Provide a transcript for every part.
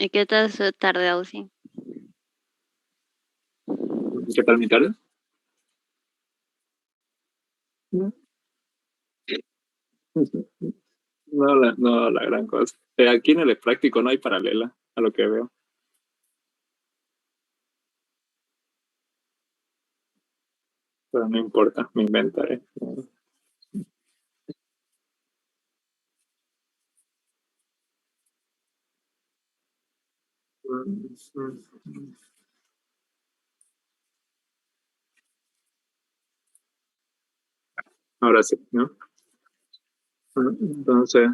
¿Y qué tal su tarde, Ausi? ¿Qué tal mi tarde? No la gran cosa. Aquí en el práctico no hay paralela a lo que veo. Pero no importa, me inventaré. Ahora sí, ¿no? Entonces,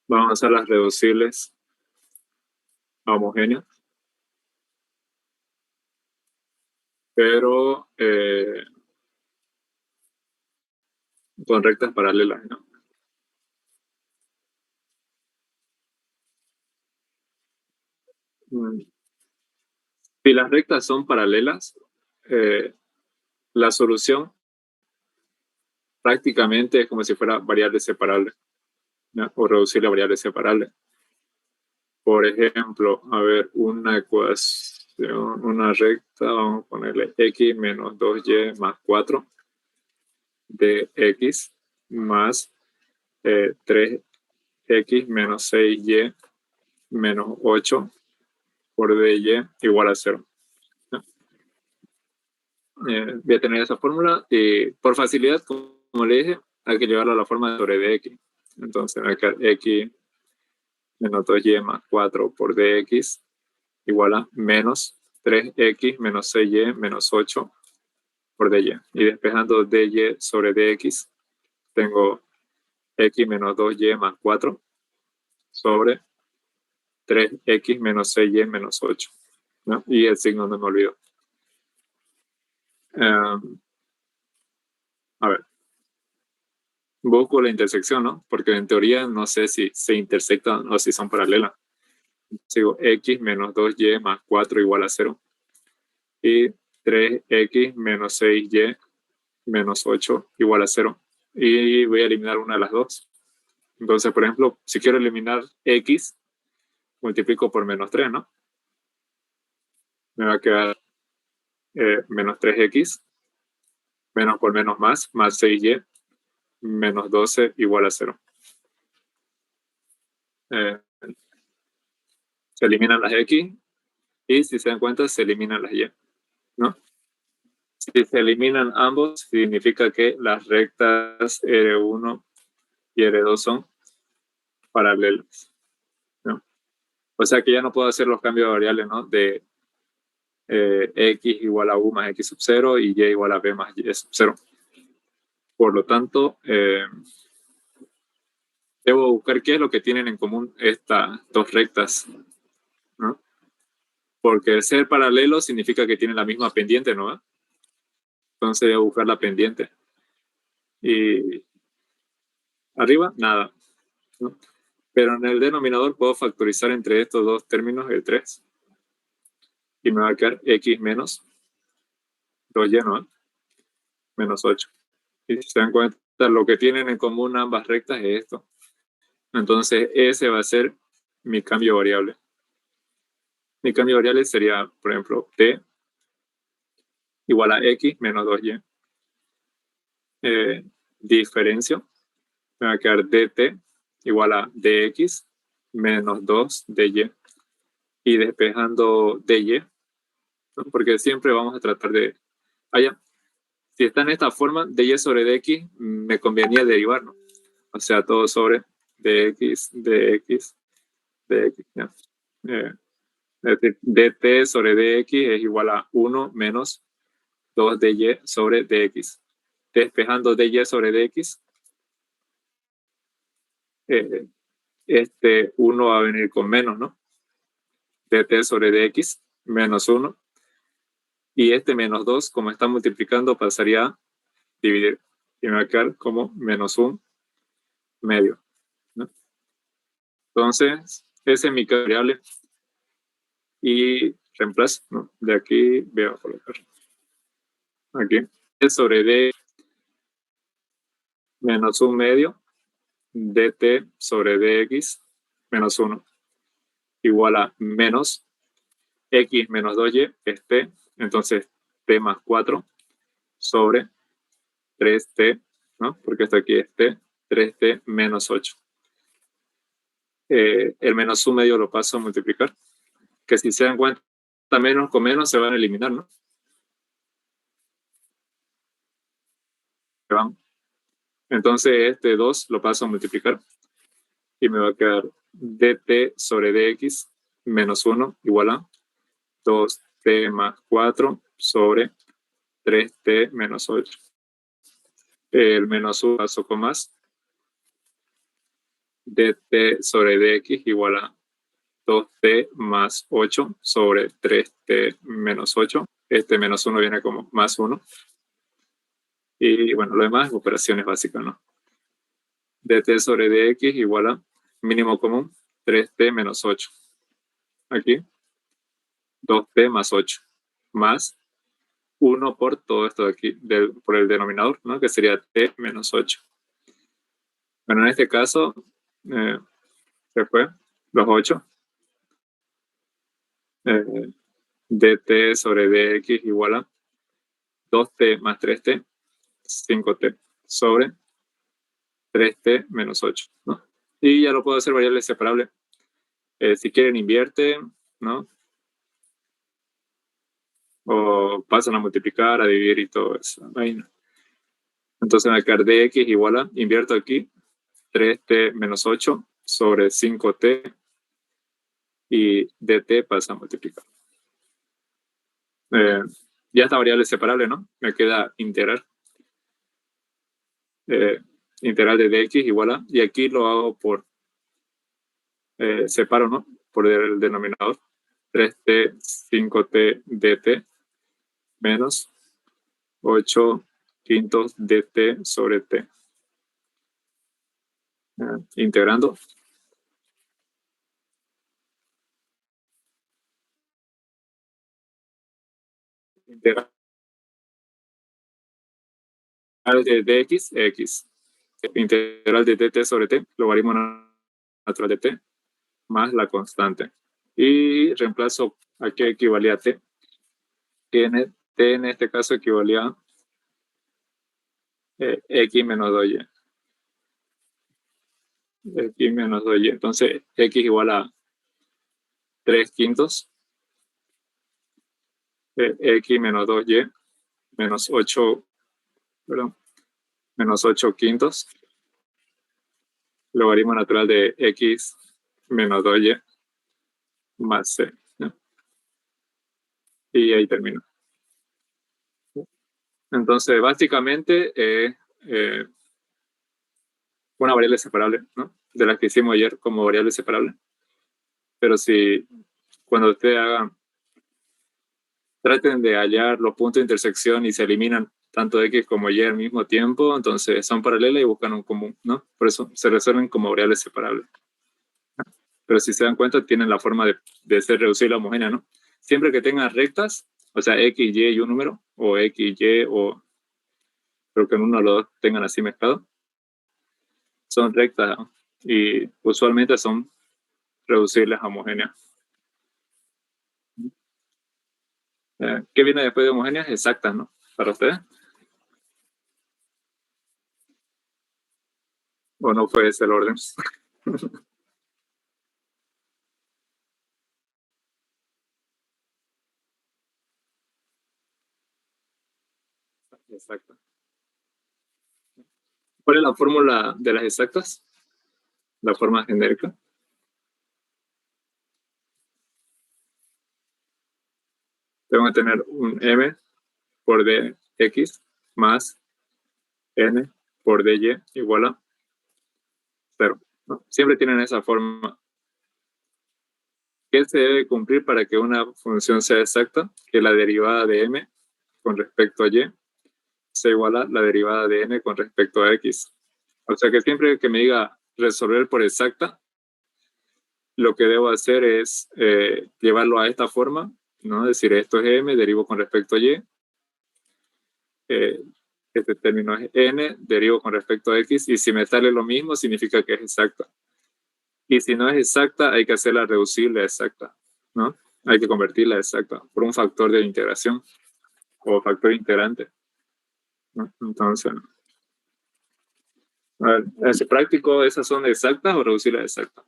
vamos a hacer las reducibles a homogéneas, pero con rectas paralelas, ¿no? Si las rectas son paralelas, eh, la solución prácticamente es como si fuera variable separable, ¿no? O reducible a variable separable. Por ejemplo, a ver, una ecuación, una recta, vamos a ponerle x menos 2y más 4 de x más 3x menos 6y menos 8 por dy igual a 0. Voy a tener esa fórmula y por facilidad, como le dije, hay que llevarla a la forma sobre dx. Entonces, acá x menos 2y más 4 por dx igual a menos 3x menos 6y menos 8 por dy. Y despejando dy sobre dx, tengo x menos 2y más 4 sobre 3x menos 6y menos 8. ¿No? Y el signo no me olvido. A ver, busco la intersección, ¿no? Porque en teoría no sé si se intersectan o si son paralelas. Sigo x menos 2y más 4 igual a 0. Y 3x menos 6y menos 8 igual a 0. Y voy a eliminar una de las dos. Entonces, por ejemplo, si quiero eliminar x, multiplico por menos 3, ¿no? Me va a quedar menos 3x, menos por menos más 6y, menos 12 igual a 0. Se eliminan las x y si se dan cuenta se eliminan las y, ¿no? Si se eliminan ambos, significa que las rectas R1 y R2 son paralelas, ¿no? O sea que ya no puedo hacer los cambios de variables, ¿no? De x igual a u más x sub 0 y y igual a b más y sub 0. Por lo tanto, debo buscar qué es lo que tienen en común estas dos rectas, ¿no? Porque ser paralelo significa que tienen la misma pendiente, ¿no? Entonces debo buscar la pendiente. Y arriba, nada, ¿no? Pero en el denominador puedo factorizar entre estos dos términos el 3. Y me va a quedar x menos 2y, ¿no? Menos 8. Y si se dan cuenta, lo que tienen en común ambas rectas es esto. Entonces, ese va a ser mi cambio variable. Mi cambio variable sería, por ejemplo, t igual a x menos 2y. Diferencio, me va a quedar dt igual a dx menos 2 dy. Y despejando dy, ¿no? Porque siempre vamos a tratar de... si está en esta forma, dy sobre dx, me convenía derivar, ¿no? O sea, todo sobre dx, dx, dx, ¿no? Es decir, dt sobre dx es igual a 1 menos 2 dy sobre dx. Despejando dy sobre dx, este 1 va a venir con menos, ¿no? Dt sobre dx menos 1. Y este menos 2, como está multiplicando, pasaría a dividir. Y me va a quedar como menos 1 medio, ¿no? Entonces, ese es mi variable. Y reemplazo, ¿no? De aquí voy a colocar. Aquí. Es sobre d menos 1 medio dt sobre dx menos 1. igual a menos x menos 2y, que es t, entonces t más 4 sobre 3t, ¿no? Porque esto aquí es t, 3t menos 8. El menos 1 medio lo paso a multiplicar, que si se dan cuenta, menos con menos se van a eliminar, ¿no? Entonces este 2 lo paso a multiplicar y me va a quedar dt sobre dx menos 1 igual a 2t más 4 sobre 3t menos 8. El menos 1 paso con más, dt sobre dx igual a 2t más 8 sobre 3t menos 8. Este menos 1 viene como más 1. Y bueno, lo demás es operaciones básicas, ¿no? dt sobre dx igual a mínimo común 3t menos 8. Aquí 2t más 8 más 1 por todo esto de aquí, por el denominador, ¿no? Que sería t menos 8. Bueno, en este caso se fue los 8. dt sobre dx igual a 2t más 3t, 5t sobre 3t menos 8, ¿no? Y ya lo puedo hacer variable separable. Si quieren invierte, ¿no? O pasan a multiplicar, a dividir y todo eso. Ahí no. Entonces me va a quedar dx igual a, invierto aquí, 3t menos 8 sobre 5t y dt pasa a multiplicar. Ya esta variable es separable, ¿no? Me queda integral. Integral de dx igual a, y aquí lo hago por separo, ¿no? Por el denominador. 3t, 5t dt menos 8 quintos dt sobre t. Integrando. Integral de dx, x. Integral de dt sobre t, logaritmo natural de t, más la constante. Y reemplazo aquí equivalía a t, que t en este caso equivalía a x menos 2y. X menos 2y. Entonces, x igual a 3 quintos. X menos 2y menos 8, perdón, menos 8 quintos. Logaritmo natural de x menos 2y más c, ¿no? Y ahí termino. Entonces, básicamente, una variable separable, ¿no? De las que hicimos ayer como variable separable. Pero si cuando ustedes traten de hallar los puntos de intersección y se eliminan tanto x como y al mismo tiempo, entonces son paralelas y buscan un común, ¿no? Por eso se resuelven como variables separables. Pero si se dan cuenta, tienen la forma de ser reducible a homogénea, ¿no? Siempre que tengan rectas, o sea, x, y un número, o x, y, o creo que en uno o los dos tengan así mezclado, son rectas, ¿no? Y usualmente son reducibles a homogéneas. ¿Qué viene después de homogéneas? Exactas, ¿no? Para ustedes. ¿O no fue ese el orden? Exacto. ¿Cuál es la fórmula de las exactas? La forma genérica. Tengo que tener un m por dx más n por dy igual a 0, ¿no? Siempre tienen esa forma. ¿Qué se debe cumplir para que una función sea exacta? Que la derivada de m con respecto a y sea igual a la derivada de n con respecto a x. O sea que siempre que me diga resolver por exacta, lo que debo hacer es llevarlo a esta forma, ¿no? Es decir, esto es m, derivo con respecto a y. Este término es n, derivo con respecto a x, y si me sale lo mismo, significa que es exacta. Y si no es exacta, hay que hacerla reducible a exacta, ¿no? Hay que convertirla a exacta por un factor de integración o factor integrante, ¿no? Entonces, a ver, ¿es práctico? ¿Esas son exactas o reducibles a exactas?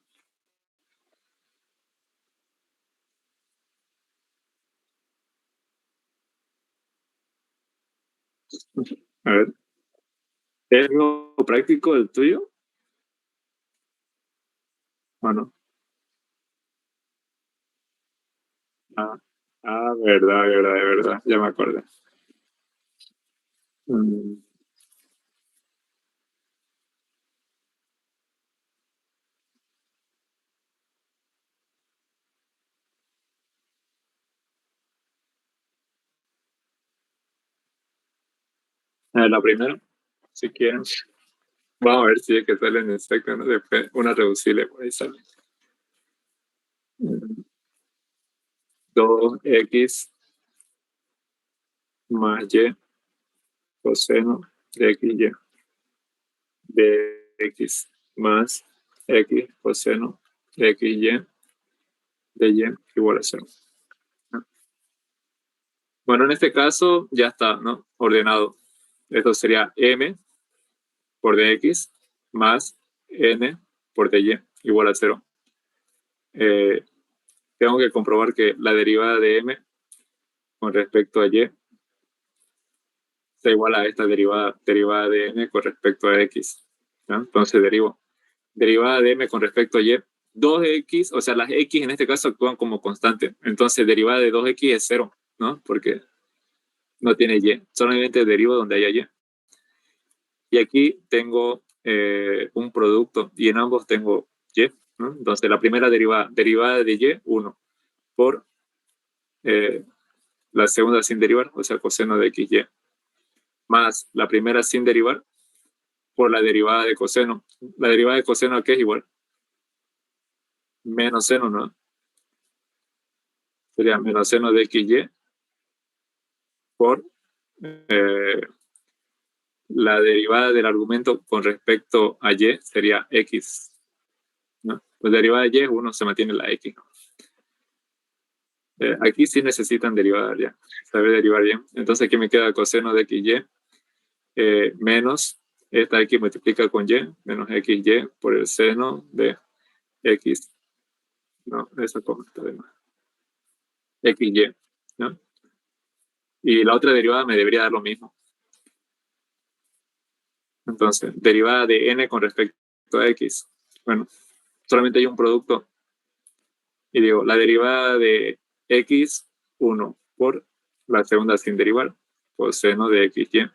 A ver, ¿es lo práctico el tuyo o no? Ah, verdad, verdad, verdad, ya me acordé. Mm, la primera, si quieren. Vamos a ver si es que sale en exacto, ¿no? Después una reducible, por ahí sale. 2x más y coseno de xy de x más x coseno de xy de y igual a 0. Bueno, en este caso ya está, ¿no? Ordenado. Esto sería m por dx más n por dy igual a 0. Eh, tengo que comprobar que la derivada de m con respecto a y está igual a esta derivada de n con respecto a x, ¿no? Entonces derivo. Derivada de m con respecto a y, 2x, o sea, las x en este caso actúan como constante. Entonces derivada de 2x es 0, ¿no? Porque no tiene y. Solamente derivo donde haya y. Y aquí tengo un producto y en ambos tengo y, ¿no? Entonces la primera derivada de y, 1, por la segunda sin derivar, o sea, coseno de xy, más la primera sin derivar por la derivada de coseno. La derivada de coseno, ¿a qué es igual? Menos seno, ¿no? Sería menos seno de xy por eh, la derivada del argumento con respecto a y sería x, ¿no? Pues derivada de y, uno se mantiene la x, ¿no? Aquí sí necesitan derivar ya, saber derivar bien. Entonces aquí me queda coseno de xy menos esta x multiplica con y, menos xy por el seno de x, no, eso como está de más, xy, ¿no? Y la otra derivada me debería dar lo mismo. Entonces, derivada de n con respecto a x. Bueno, solamente hay un producto. Y digo, la derivada de x, 1 por la segunda sin derivar, coseno de xy,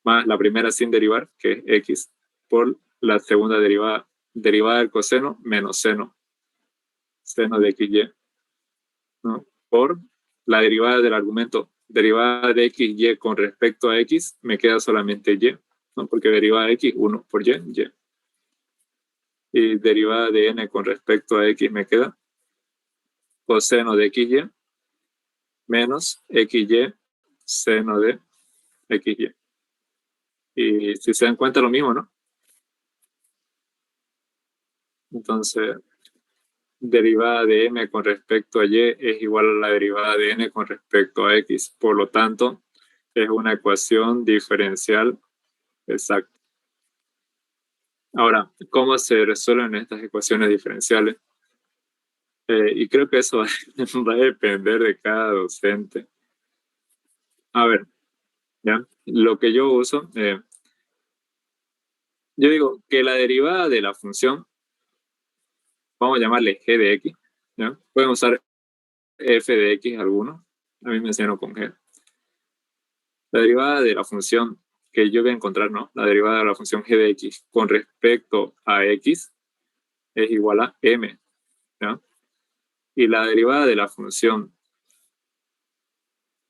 más la primera sin derivar, que es x, por la segunda derivada del coseno, menos seno de xy, ¿no? Por la derivada del argumento, derivada de xy con respecto a x, me queda solamente y, ¿no? Porque derivada de x, 1 por y, y. Y derivada de n con respecto a x me queda coseno de xy menos xy seno de xy. Y si se dan cuenta lo mismo, ¿no? Entonces, derivada de m con respecto a y es igual a la derivada de n con respecto a x. Por lo tanto, es una ecuación diferencial exacta. Ahora, ¿cómo se resuelven estas ecuaciones diferenciales? Y creo que eso va a depender de cada docente. A ver, ¿ya? Lo que yo uso, yo digo que la derivada de la función, vamos a llamarle g de x, ¿ya? Pueden usar f de x algunos, a mí me enseñaron con g. La derivada de la función que yo voy a encontrar, ¿no? La derivada de la función g de x con respecto a x es igual a m, ¿ya? Y la derivada de la función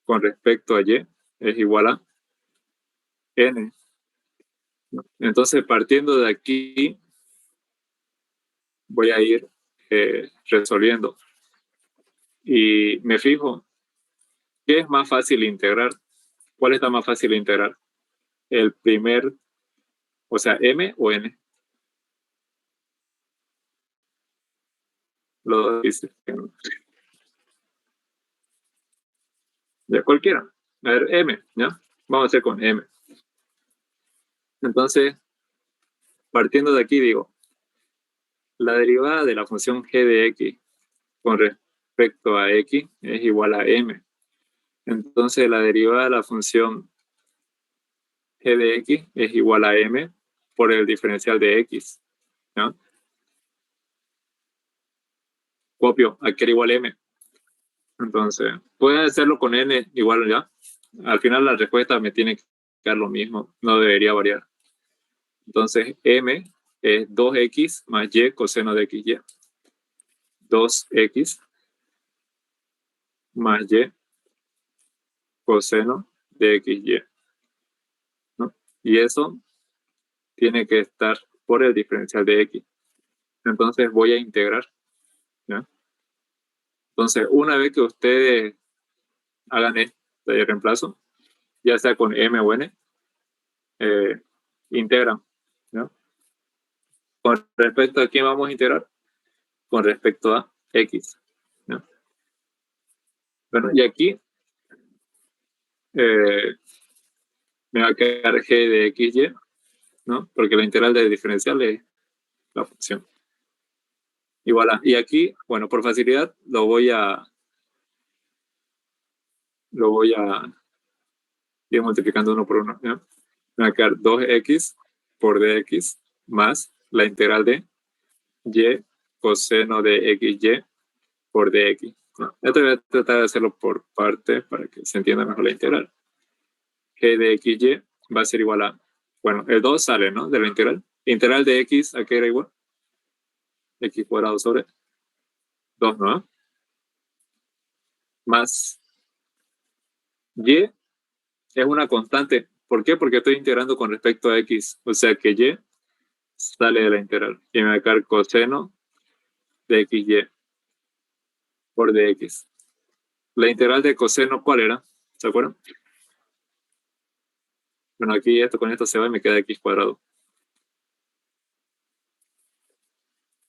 con respecto a y es igual a n, ¿no? Entonces, partiendo de aquí, voy a ir resolviendo. Y me fijo, ¿qué es más fácil integrar? ¿Cuál está más fácil integrar? El primer, o sea, m o n. Los dos existen. Ya, cualquiera. A ver, M, ¿ya? Vamos a hacer con M. Entonces, partiendo de aquí, digo, la derivada de la función g de x con respecto a x es igual a m. Entonces, la derivada de la función g de x es igual a m por el diferencial de x, ¿no? Copio, aquí era igual a m. Entonces, pueden hacerlo con n igual, ¿ya? Al final la respuesta me tiene que dar lo mismo, no debería variar. Entonces, m es 2x más y coseno de xy. 2x más y coseno de xy, ¿no? Y eso tiene que estar por el diferencial de x. Entonces voy a integrar, ¿ya? Entonces, una vez que ustedes hagan este reemplazo, ya sea con m o n, integran, ¿no? Con respecto a quién vamos a integrar, con respecto a x, ¿no? Bueno, y aquí me va a quedar g de xy, ¿no? Porque la integral del diferencial es la función. Igual a, y aquí, bueno, por facilidad lo voy a ir multiplicando uno por uno, ¿no? Me va a quedar 2x por dx más la integral de y coseno de xy por dx, ¿no? Esto voy a tratar de hacerlo por parte para que se entienda mejor la integral. G de xy va a ser igual a, bueno, el 2 sale, ¿no? De la integral. Integral de x, ¿a qué era igual? X cuadrado sobre 2, ¿no? Más y es una constante. ¿Por qué? Porque estoy integrando con respecto a x. O sea que y sale de la integral. Y me va a quedar coseno de xy por dx. La integral de coseno, ¿cuál era? ¿Se acuerdan? Bueno, aquí esto con esto se va y me queda x cuadrado.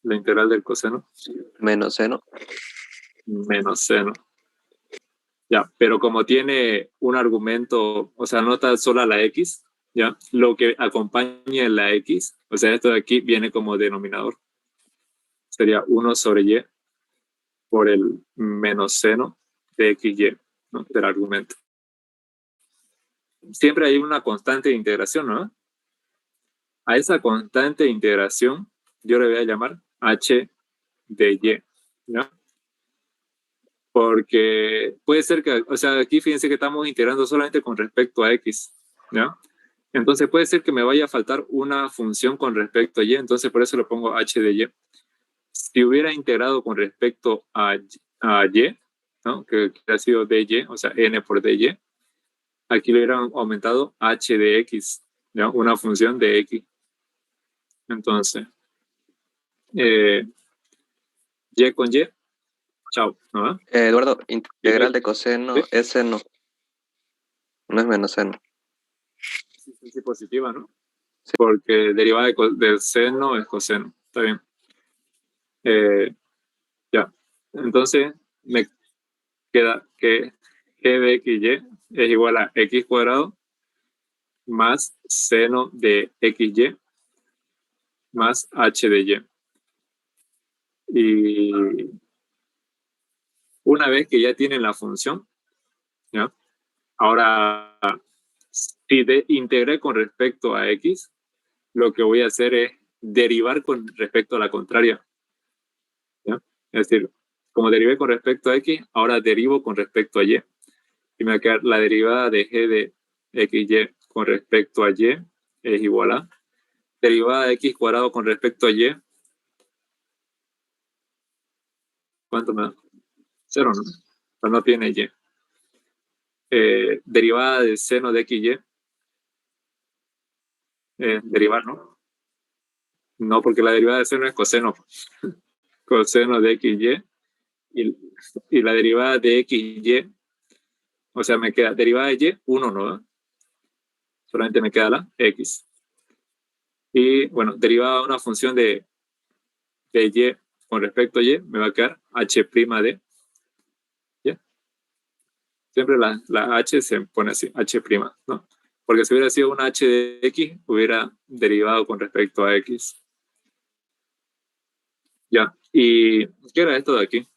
La integral del coseno. Menos seno. Menos seno. Ya, pero como tiene un argumento, o sea, no está sola la x, ya, lo que acompaña la x, o sea, esto de aquí viene como denominador. Sería 1 sobre y por el menos seno de xy, ¿no? Del argumento. Siempre hay una constante de integración, ¿no? A esa constante de integración yo le voy a llamar h de y, ¿no? Porque puede ser que, o sea, aquí fíjense que estamos integrando solamente con respecto a x, ¿no? Entonces puede ser que me vaya a faltar una función con respecto a y, entonces por eso le pongo h de y. Si hubiera integrado con respecto a y, ¿no? Que ha sido dy, o sea, n por dy, aquí le hubieran aumentado h de x, ¿no? Una función de x. Entonces, y con y, chao, ¿no? Eduardo, integral de coseno ¿Sí? es seno. No es menos seno. Sí, positiva, ¿no? Sí. Porque derivada del seno es coseno. Está bien. Ya. Entonces, me queda que g de xy es igual a x cuadrado más seno de xy más h de y. Y una vez que ya tienen la función, ¿ya? Ahora, si integré con respecto a x, lo que voy a hacer es derivar con respecto a la contraria, ¿ya? Es decir, como derivé con respecto a x, ahora derivo con respecto a y. Y me va a quedar la derivada de g de xy con respecto a y es igual a derivada de x cuadrado con respecto a y. ¿Cuánto me da? 0, ¿no? Pero no tiene y. Derivada de seno de xy. Derivar, ¿no? No, porque la derivada de seno es coseno. Coseno de xy. Y la derivada de xy, o sea, me queda derivada de y, 1, ¿no? Solamente me queda la x. Y bueno, derivada de una función de y con respecto a y, me va a quedar h' de. ¿Ya? Siempre la h se pone así, h', ¿no? Porque si hubiera sido una h de x, hubiera derivado con respecto a x. Ya, ¿y qué era esto de aquí?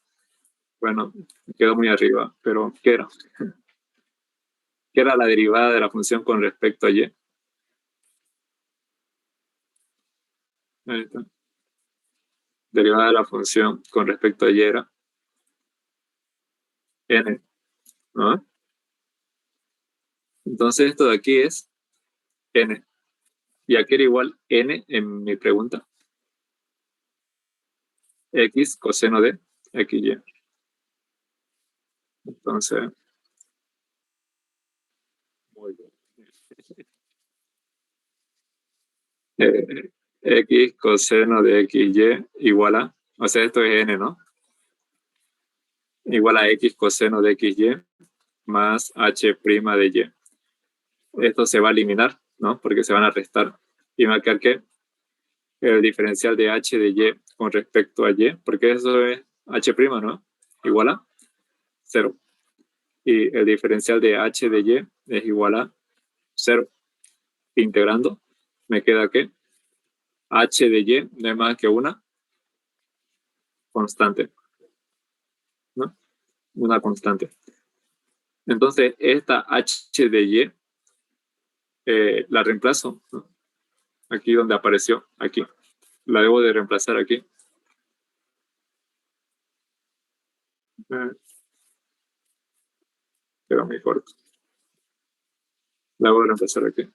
Bueno, quedó muy arriba, pero ¿qué era? ¿Qué era la derivada de la función con respecto a y? Ahí está. Derivada de la función con respecto a y era n, ¿no? Entonces esto de aquí es n. ¿Y a qué era igual n en mi pregunta? X coseno de xy. Entonces, muy bien. X coseno de xy igual a, o sea, esto es n, ¿no? Igual a x coseno de xy más h' de y. Esto se va a eliminar, ¿no? Porque se van a restar. Y me va a quedar que el diferencial de h de y con respecto a y, porque eso es h', ¿no? Igual a 0. Y el diferencial de h de y es igual a 0. Integrando, me queda que h de y no es más que una constante, ¿no? Una constante. Entonces, esta h de y la reemplazo, ¿no? Aquí donde apareció, aquí. La debo de reemplazar aquí. Queda muy corto. La debo de reemplazar aquí.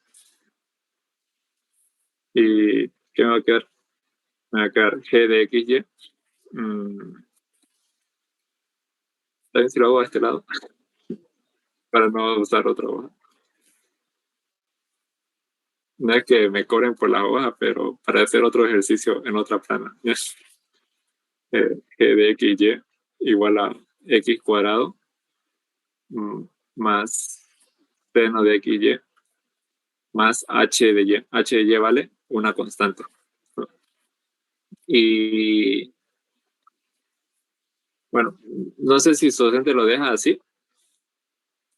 ¿Y qué me va a quedar? Me va a quedar g de xy. ¿También si lo hago a este lado? Para no usar otra hoja. No es que me cobren por la hoja, pero para hacer otro ejercicio en otra plana. G de xy igual a x cuadrado más seno de xy más h de y. H de y vale una constante. Y bueno, no sé si su docente lo deja así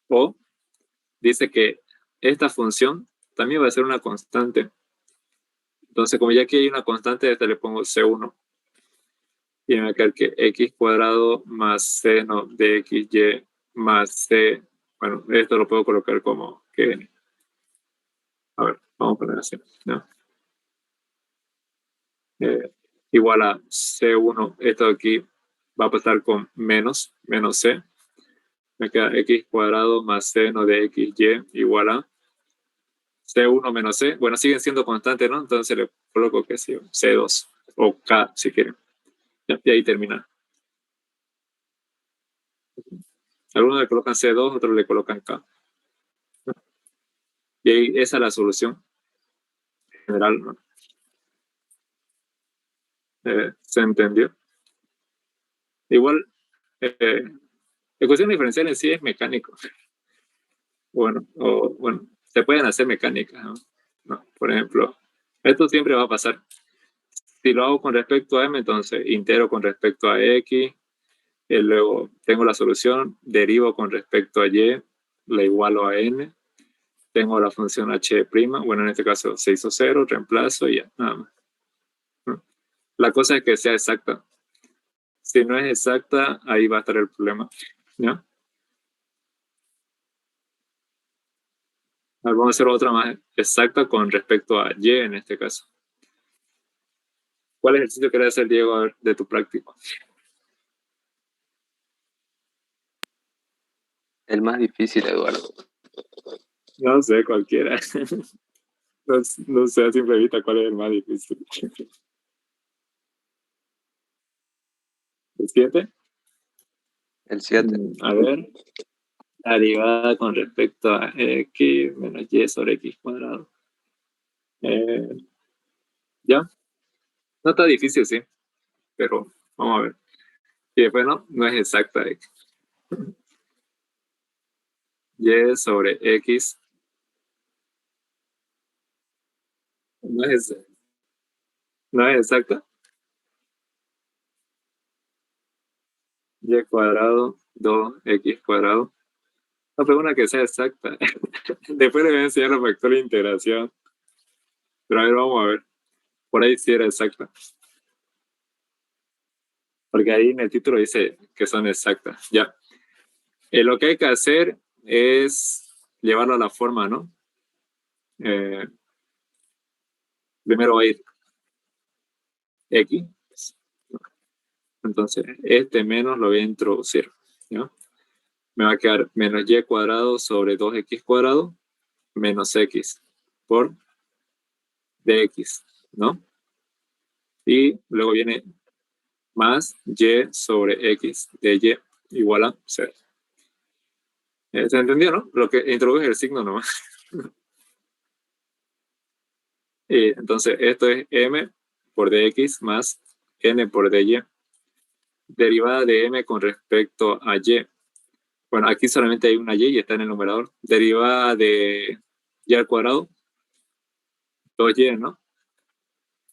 o dice que esta función también va a ser una constante. Entonces, como ya aquí hay una constante, esta le pongo C1. Y me va a quedar que x cuadrado más seno de xy más c. Bueno, esto lo puedo colocar como que. A ver, vamos a poner así, ¿no? Igual a C1, esto de aquí va a pasar con menos C. Me queda x cuadrado más seno de xy igual a C1 menos C. Bueno, siguen siendo constantes, ¿no? Entonces le coloco que sí, C2 o K si quieren. Y ahí termina. Algunos le colocan C2, otros le colocan K. Y ahí esa es la solución general, ¿no? ¿Se entendió? Igual, ecuación diferencial en sí es mecánico. Bueno, se pueden hacer mecánicas, ¿no? No, por ejemplo, esto siempre va a pasar. Si lo hago con respecto a m, entonces integro con respecto a x, y luego tengo la solución, derivo con respecto a y, la igualo a n, tengo la función h', bueno, en este caso se hizo 0, reemplazo y ya, nada más. La cosa es que sea exacta. Si no es exacta, ahí va a estar el problema, ¿ya? Vamos a hacer otra más exacta con respecto a y en este caso. ¿Cuál ejercicio querés hacer, Diego, de tu práctico? El más difícil, Eduardo. No sé, cualquiera. No sé a simple vista cuál es el más difícil. ¿El 7? El 7. A ver. La derivada con respecto a x menos y sobre x cuadrado. ¿Ya? No está difícil, sí. Pero vamos a ver. Y después no es exacta x. Y sobre x no es exacta. y cuadrado, 2x cuadrado. No, pero una que sea exacta. Después le voy a enseñar los factores de integración. Pero a ver, vamos a ver. Por ahí sí era exacta. Porque ahí en el título dice que son exactas. Ya. Lo que hay que hacer es llevarlo a la forma, ¿no? Primero va a ir x. Entonces, este menos lo voy a introducir, ¿no? Me va a quedar menos y cuadrado sobre 2x cuadrado menos x por dx, ¿no? Y luego viene más y sobre x de y igual a 0. ¿Se entendió, no? Lo que introduje el signo nomás. Y entonces, esto es m por dx más n por dy. Derivada de m con respecto a y. Bueno, aquí solamente hay una y está en el numerador. Derivada de y al cuadrado, 2y, ¿no?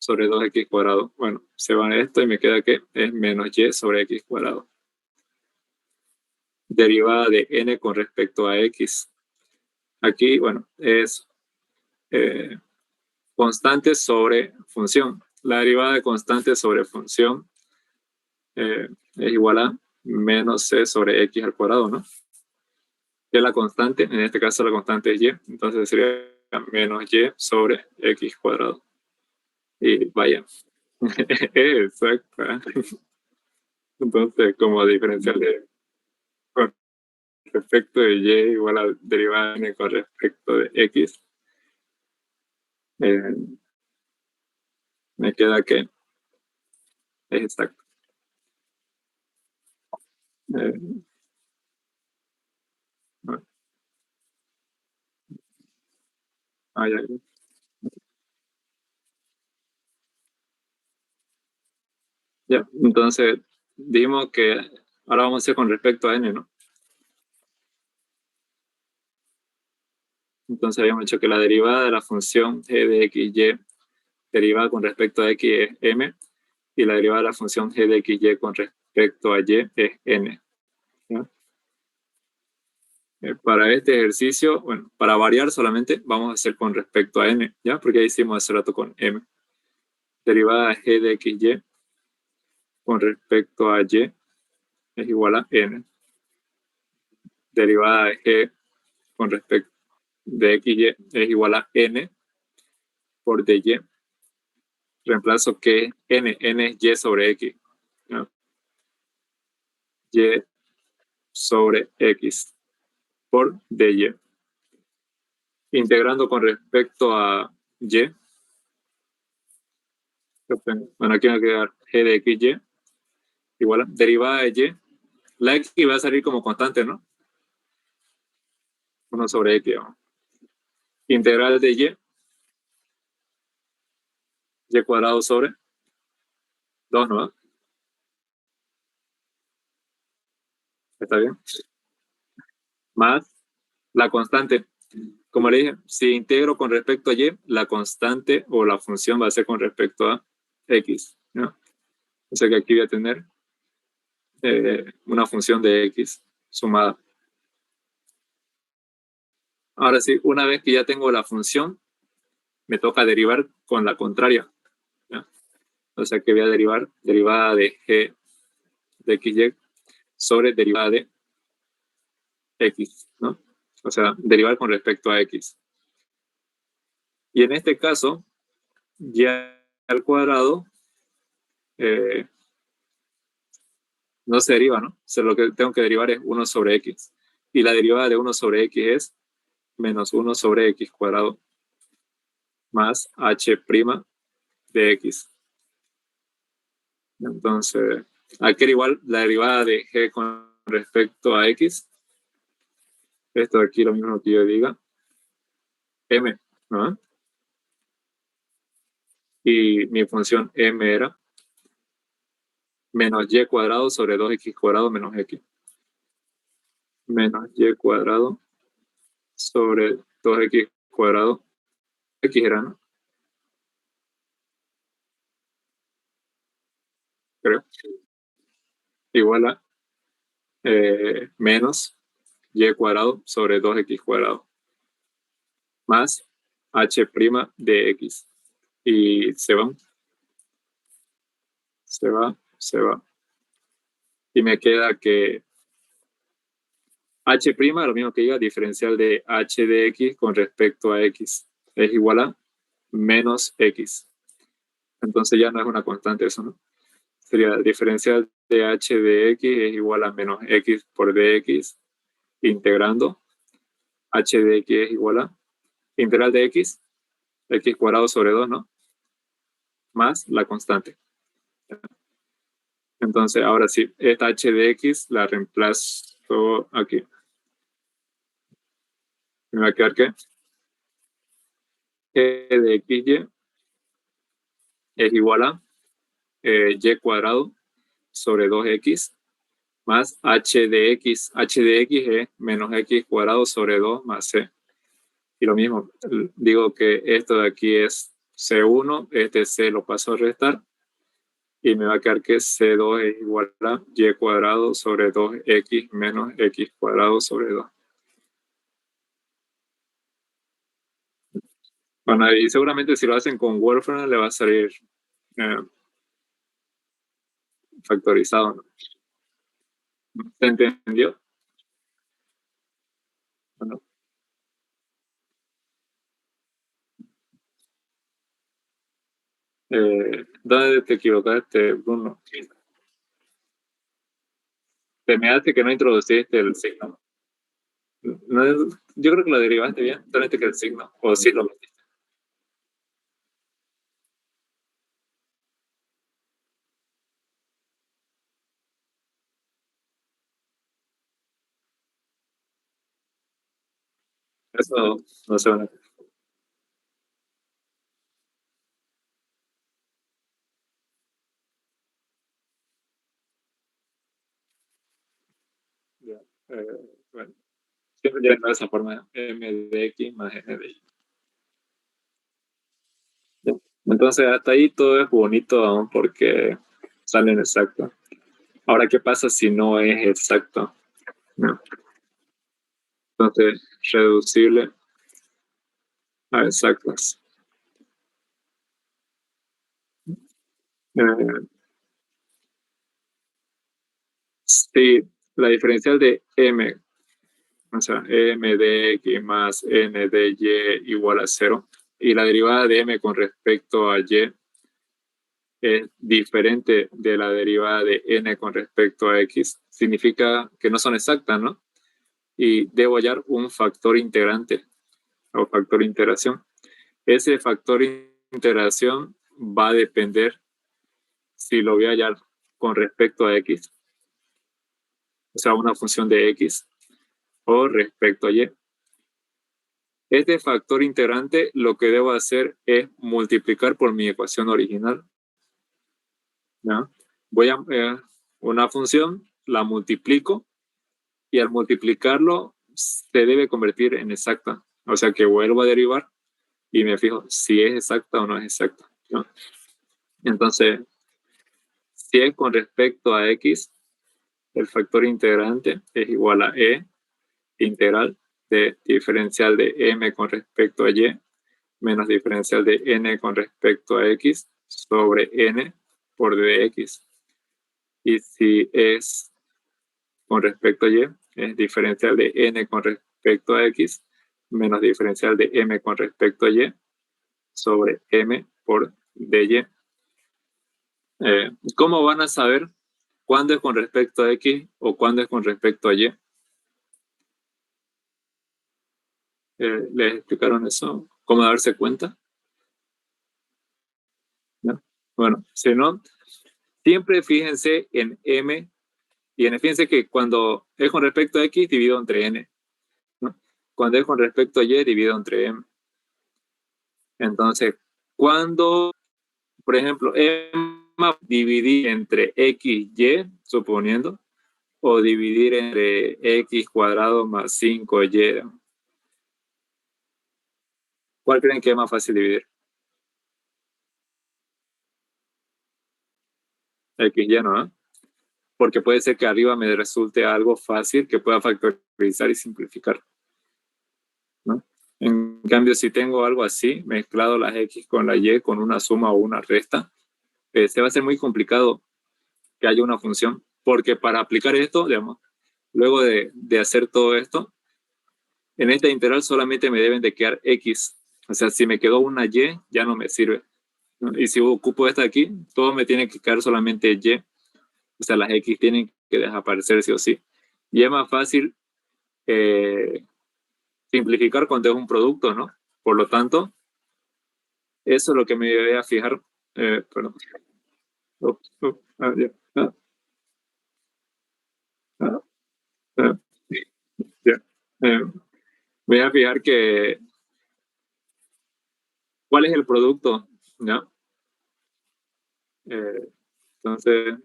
Sobre 2x cuadrado. Bueno, se va esto y me queda que es menos y sobre x cuadrado. Derivada de n con respecto a x. Aquí, bueno, es constante sobre función. La derivada de constante sobre función es igual a menos c sobre x al cuadrado, ¿no? Que es la constante, en este caso la constante es y, entonces sería menos y sobre x cuadrado. Y vaya, exacto. Entonces, como diferencial de con respecto de y igual a derivada de n con respecto de x, eh, me queda que es exacto. Bueno, ya. Ya, entonces dijimos que ahora vamos a hacer con respecto a n, ¿no? Entonces habíamos dicho que la derivada de la función g de x, y derivada con respecto a x es m, y la derivada de la función g de x, y con respecto a y es n. ¿Ya? Para este ejercicio, bueno, para variar solamente vamos a hacer con respecto a n, ¿ya? Porque ahí hicimos hace rato con m. Derivada de g de x, y con respecto a y es igual a n. Derivada de g con respecto de x, y es igual a n por dy. Reemplazo que n es y sobre x, ¿no? Y sobre x por dy. Integrando con respecto a y, bueno, aquí va a quedar g de x, y igual a derivada de y. La x va a salir como constante, ¿no? 1 sobre x, ¿no? Integral de y cuadrado sobre 2, ¿no? ¿Está bien? Más la constante. Como le dije, si integro con respecto a y, la constante o la función va a ser con respecto a x, ¿no? O sea que aquí voy a tener una función de x sumada. Ahora sí, una vez que ya tengo la función, me toca derivar con la contraria, ¿ya? O sea que voy a derivar derivada de g de xy sobre derivada de x, ¿no? O sea, derivar con respecto a x. Y en este caso, y al cuadrado no se deriva, ¿no? O sea, lo que tengo que derivar es 1 sobre x. Y la derivada de 1 sobre x es menos 1 sobre x cuadrado más h' de x. Entonces, aquí era igual la derivada de g con respecto a x. Esto de aquí lo mismo que yo diga. M, ¿no? Y mi función m era menos y cuadrado sobre 2x cuadrado menos x. Menos y cuadrado sobre 2x cuadrado. X era, ¿no? Creo. Igual a menos y cuadrado sobre 2x cuadrado más h' de x. Y se va. Y me queda que h', lo mismo que diga, diferencial de h de x con respecto a x, es igual a menos x. Entonces ya no es una constante eso, ¿no? Sería diferencial de h de x es igual a menos x por dx, integrando h de x es igual a integral de x cuadrado sobre 2, ¿no? Más la constante. Entonces, ahora sí, esta h de x la reemplazo aquí. Me va a quedar que e de xy es igual a y cuadrado sobre 2x más h de x. H de x es menos x cuadrado sobre 2 más c. Y lo mismo, digo que esto de aquí es c1, este c lo paso a restar y me va a quedar que c2 es igual a y cuadrado sobre 2x menos x cuadrado sobre 2. Bueno, y seguramente si lo hacen con Wolfram le va a salir factorizado, ¿no? ¿Se entendió? Bueno, ¿dónde te equivocaste, Bruno? Te me hace que no introduciste el signo. No, yo creo que lo derivaste bien, solamente que el signo, o sí lo metiste. Eso no se van a... Ya, bueno, siempre ya de esa forma, m de x más n de y. Ya. Entonces, hasta ahí todo es bonito aún porque salen exactos. Ahora, ¿qué pasa si no es exacto? No. Entonces, reducible a exactas. Eh, si la diferencial de m, o sea, m de x más n de y igual a 0, y la derivada de m con respecto a y es diferente de la derivada de n con respecto a x, significa que no son exactas, ¿no? Y debo hallar un factor integrante o factor integración. Ese factor integración va a depender si lo voy a hallar con respecto a x, o sea, una función de x, o respecto a y. Este factor integrante lo que debo hacer es multiplicar por mi ecuación original. ¿Ya? Voy a una función, la multiplico y al multiplicarlo se debe convertir en exacta. O sea que vuelvo a derivar y me fijo si es exacta o no es exacta, ¿no? Entonces, si es con respecto a x, el factor integrante es igual a e integral de diferencial de m con respecto a y menos diferencial de n con respecto a x sobre n por dx. Y si es con respecto a y, es diferencial de n con respecto a x menos diferencial de m con respecto a y sobre m por dy. ¿Cómo van a saber cuándo es con respecto a x o cuándo es con respecto a y? ¿Les explicaron eso? ¿Cómo darse cuenta? ¿No? Bueno, si no, siempre fíjense en m y n. Fíjense que cuando es con respecto a x, divido entre n, ¿no? Cuando es con respecto a y, divido entre m. Entonces, cuando, por ejemplo, dividir entre x, y, suponiendo, o dividir entre x cuadrado más 5y, ¿cuál creen que es más fácil dividir? X, y, ¿no? porque puede ser que arriba me resulte algo fácil que pueda factorizar y simplificar, ¿no? En cambio, si tengo algo así, mezclado las X con la Y con una suma o una resta, se va a ser muy complicado que haya una función, porque para aplicar esto, digamos, luego de hacer todo esto, en esta integral solamente me deben de quedar X. O sea, si me quedó una Y, ya no me sirve, ¿no? Y si ocupo esta aquí, todo me tiene que quedar solamente Y. O sea, las X tienen que desaparecer sí o sí. Y es más fácil simplificar cuando es un producto, ¿no? Por lo tanto, eso es lo que me voy a fijar. Perdón. Ya. Ah, ah, ya. Eh, Voy a fijar que cuál es el producto, ¿ya? Entonces,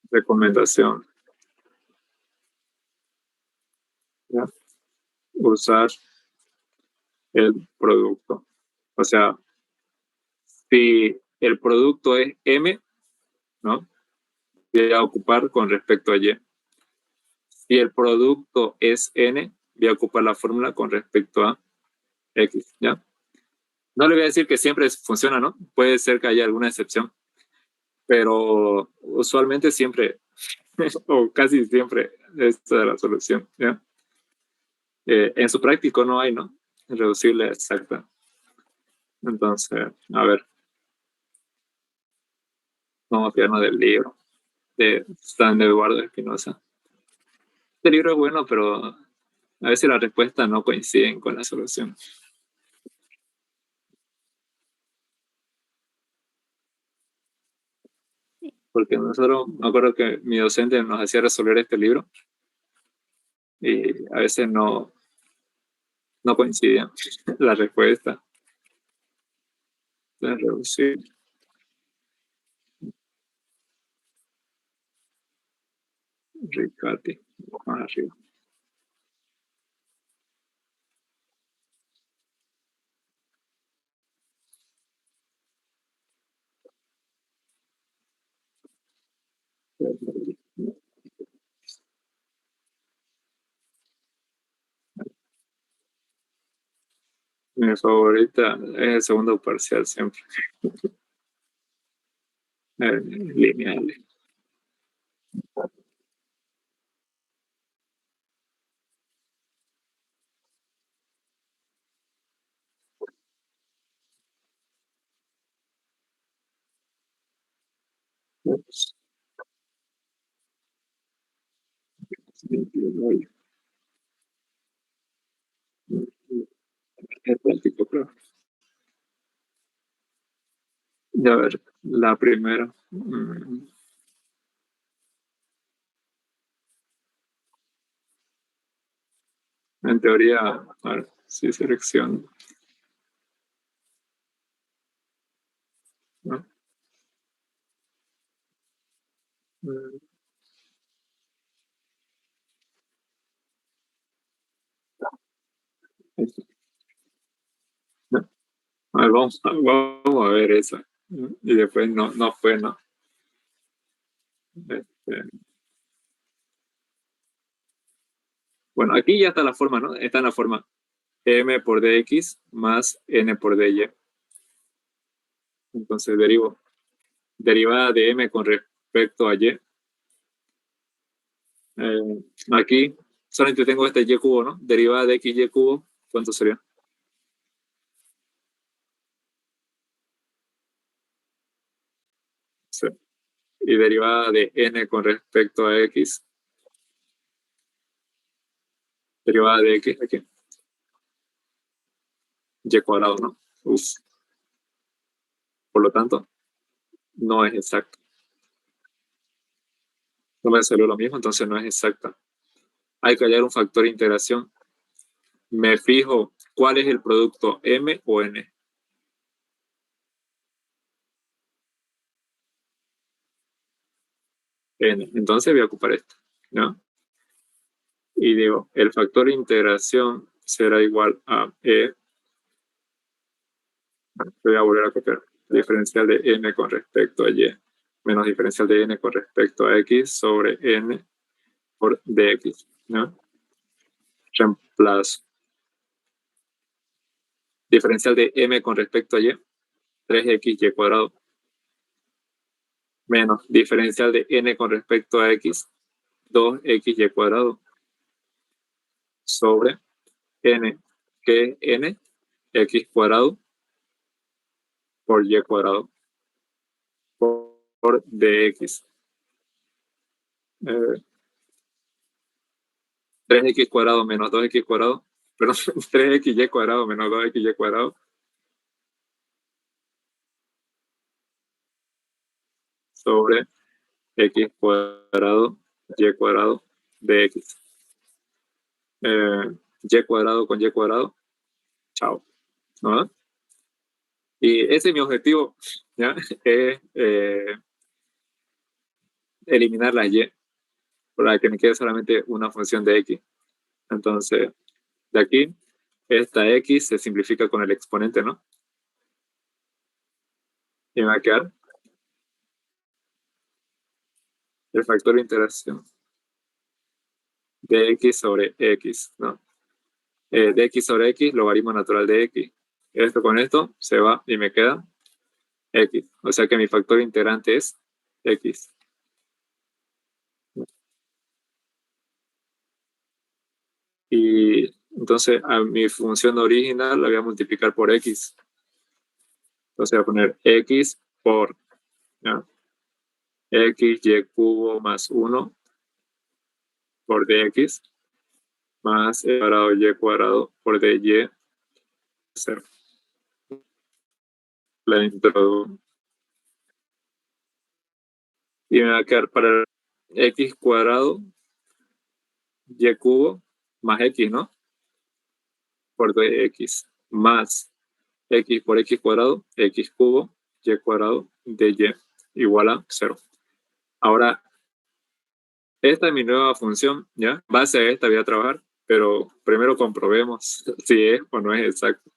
recomendación, ¿ya? Usar el producto. O sea, si el producto es M, ¿no? Voy a ocupar con respecto a Y. Si el producto es N, voy a ocupar la fórmula con respecto a X, ¿ya? No le voy a decir que siempre funciona, ¿no? Puede ser que haya alguna excepción, pero usualmente siempre, o casi siempre, esta es la solución, ¿ya? En su práctico no hay, ¿no? Reducible exacta. Entonces, a ver, vamos a fijarnos del libro de San Eduardo Espinosa. Este libro es bueno, pero a veces las respuestas no coinciden con la solución. Porque nosotros, me acuerdo que mi docente nos hacía resolver este libro y a veces no coincidían la respuesta. Reducir. Ricati, más arriba. Mi favorita es el segundo parcial siempre. Lineales. Ups. Es práctico, claro. Ya ver, la primera. En teoría, a ver, si selecciono, ¿no? Mm, eso, ¿no? A ver, vamos a ver esa. Y después no fue, ¿no? Este, bueno, aquí ya está la forma, ¿no? Está en la forma m por dx más n por dy. Entonces derivo. Derivada de m con respecto a y. Aquí solamente tengo este y cubo, ¿no? Derivada de x y cubo, ¿cuánto sería? Sí. Y derivada de n con respecto a x. Derivada de x aquí. Y cuadrado, ¿no? Uf. Por lo tanto, no es exacto. No me salió lo mismo, entonces no es exacta. Hay que hallar un factor de integración. Me fijo cuál es el producto m o n. N. Entonces voy a ocupar esto, ¿no? Y digo, el factor de integración será igual a E. Voy a volver a copiar. Diferencial de n con respecto a y. menos diferencial de n con respecto a x sobre n por dx, ¿no? Reemplazo. Diferencial de m con respecto a y, 3xy cuadrado, menos diferencial de n con respecto a x, 2xy cuadrado, sobre n, que es n, x cuadrado, por y cuadrado, por dx. 3x cuadrado menos 2x cuadrado, perdón, 3xy cuadrado menos 2xy cuadrado, sobre x cuadrado, y cuadrado, dx. Y cuadrado con y cuadrado, chao, ¿no? Y ese es mi objetivo, ¿ya? Es eliminar la y, para que me quede solamente una función de x. Entonces, de aquí, esta x se simplifica con el exponente, ¿no? Y me va a quedar el factor de interacción de x sobre x, ¿no? De x sobre x, logaritmo natural de x. Esto con esto se va y me queda x. O sea que mi factor integrante es x. Y entonces a mi función original la voy a multiplicar por x. Entonces voy a poner x por, ¿no? xy cubo más 1 por dx más e cuadrado y cuadrado por dy 0. La introduzco. Y me va a quedar para x cuadrado y cubo más x, ¿no? Por dx más x por x cuadrado, x cubo, y cuadrado de y igual a 0. Ahora, esta es mi nueva función, ¿ya? En base a esta voy a trabajar, pero primero comprobemos si es o no es exacto.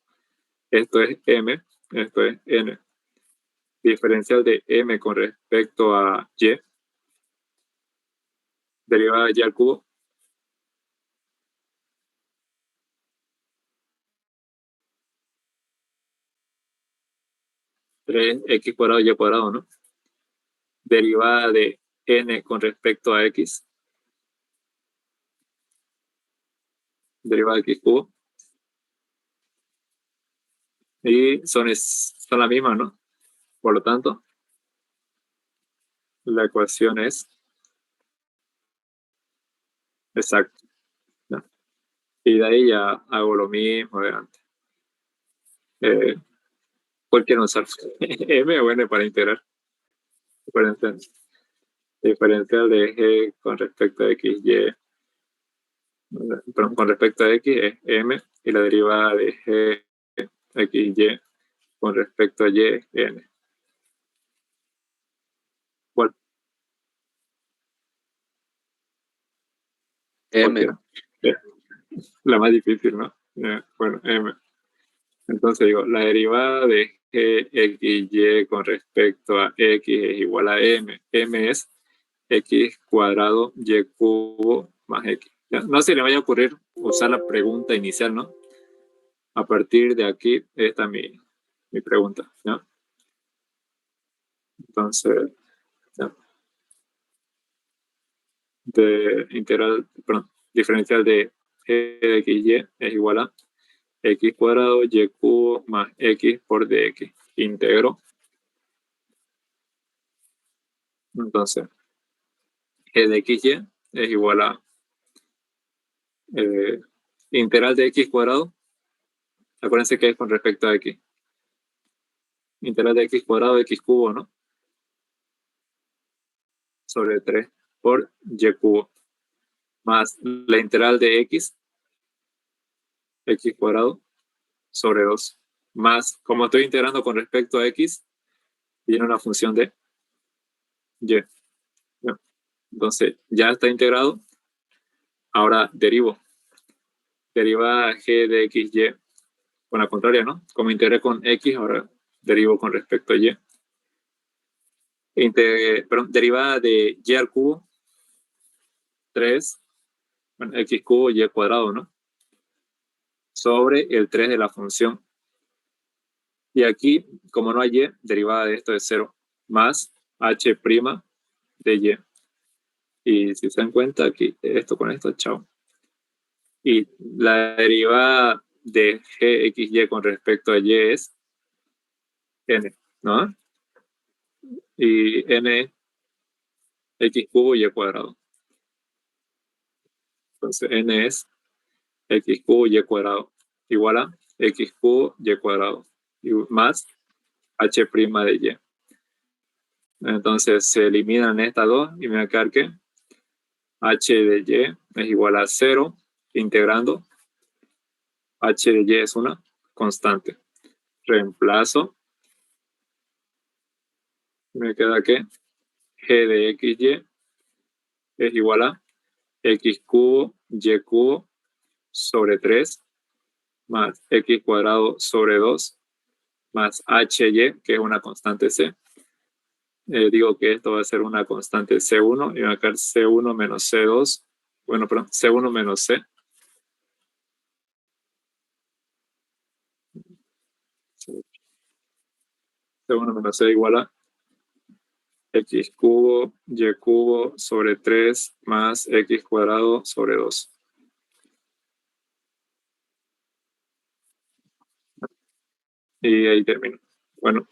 Esto es m, esto es n. Diferencial de m con respecto a y, derivada de y al cubo, es x cuadrado y cuadrado, ¿no? Derivada de n con respecto a x, derivada de x cubo, y son la misma, ¿no? Por lo tanto, la ecuación es exacta, ¿no? Y de ahí ya hago lo mismo de antes. ¿Cuál quiero usar? M o N para integrar. Diferencial de g con respecto a x, y. Perdón, con respecto a x es m, y la derivada de g, x, y con respecto a y es n. ¿Cuál? M. La más difícil, ¿no? Bueno, m. Entonces digo, la derivada de g, x, y con respecto a x es igual a m. M es x cuadrado y cubo más x. ¿Ya? No se le vaya a ocurrir usar la pregunta inicial, ¿no? A partir de aquí, esta es mi pregunta, ¿no? Entonces, ¿no? De integral, perdón, diferencial de g de x, y es igual a x cuadrado y cubo más x por dx. Integro. Entonces, g de x, y es igual a integral de x cuadrado. Acuérdense que es con respecto a x. Integral de x cuadrado de x cubo, ¿no? Sobre 3 por y cubo. Más la integral de x cuadrado sobre 2. Más, como estoy integrando con respecto a x, viene una función de y. ¿No? Entonces, ya está integrado. Ahora derivo. Derivada g de x, y. Con la contraria, ¿no? Como integré con x, ahora derivo con respecto a y. derivada de y al cubo, 3, bueno, x cubo y cuadrado, ¿no? Sobre el 3 de la función. Y aquí, como no hay y, derivada de esto es 0, más h' de y. Y si se dan cuenta, aquí, esto con esto, chao. Y la derivada de gxy con respecto a y es n, ¿no? Y n x cubo y cuadrado. Entonces n es x cubo y cuadrado igual a x cubo y cuadrado y más h' de y. Entonces se eliminan estas dos y me va a quedar que h de y es igual a 0 integrando. H de y es una constante. Reemplazo. Me queda que g de xy es igual a x cubo y cubo sobre 3 más x cuadrado sobre 2 más hy, que es una constante c. Digo que esto va a ser una constante c1 y va a quedar c1 menos c2. Bueno, perdón, c1 menos c. C1 menos c igual a x cubo y cubo sobre 3 más x cuadrado sobre 2. Y ahí termino. Bueno,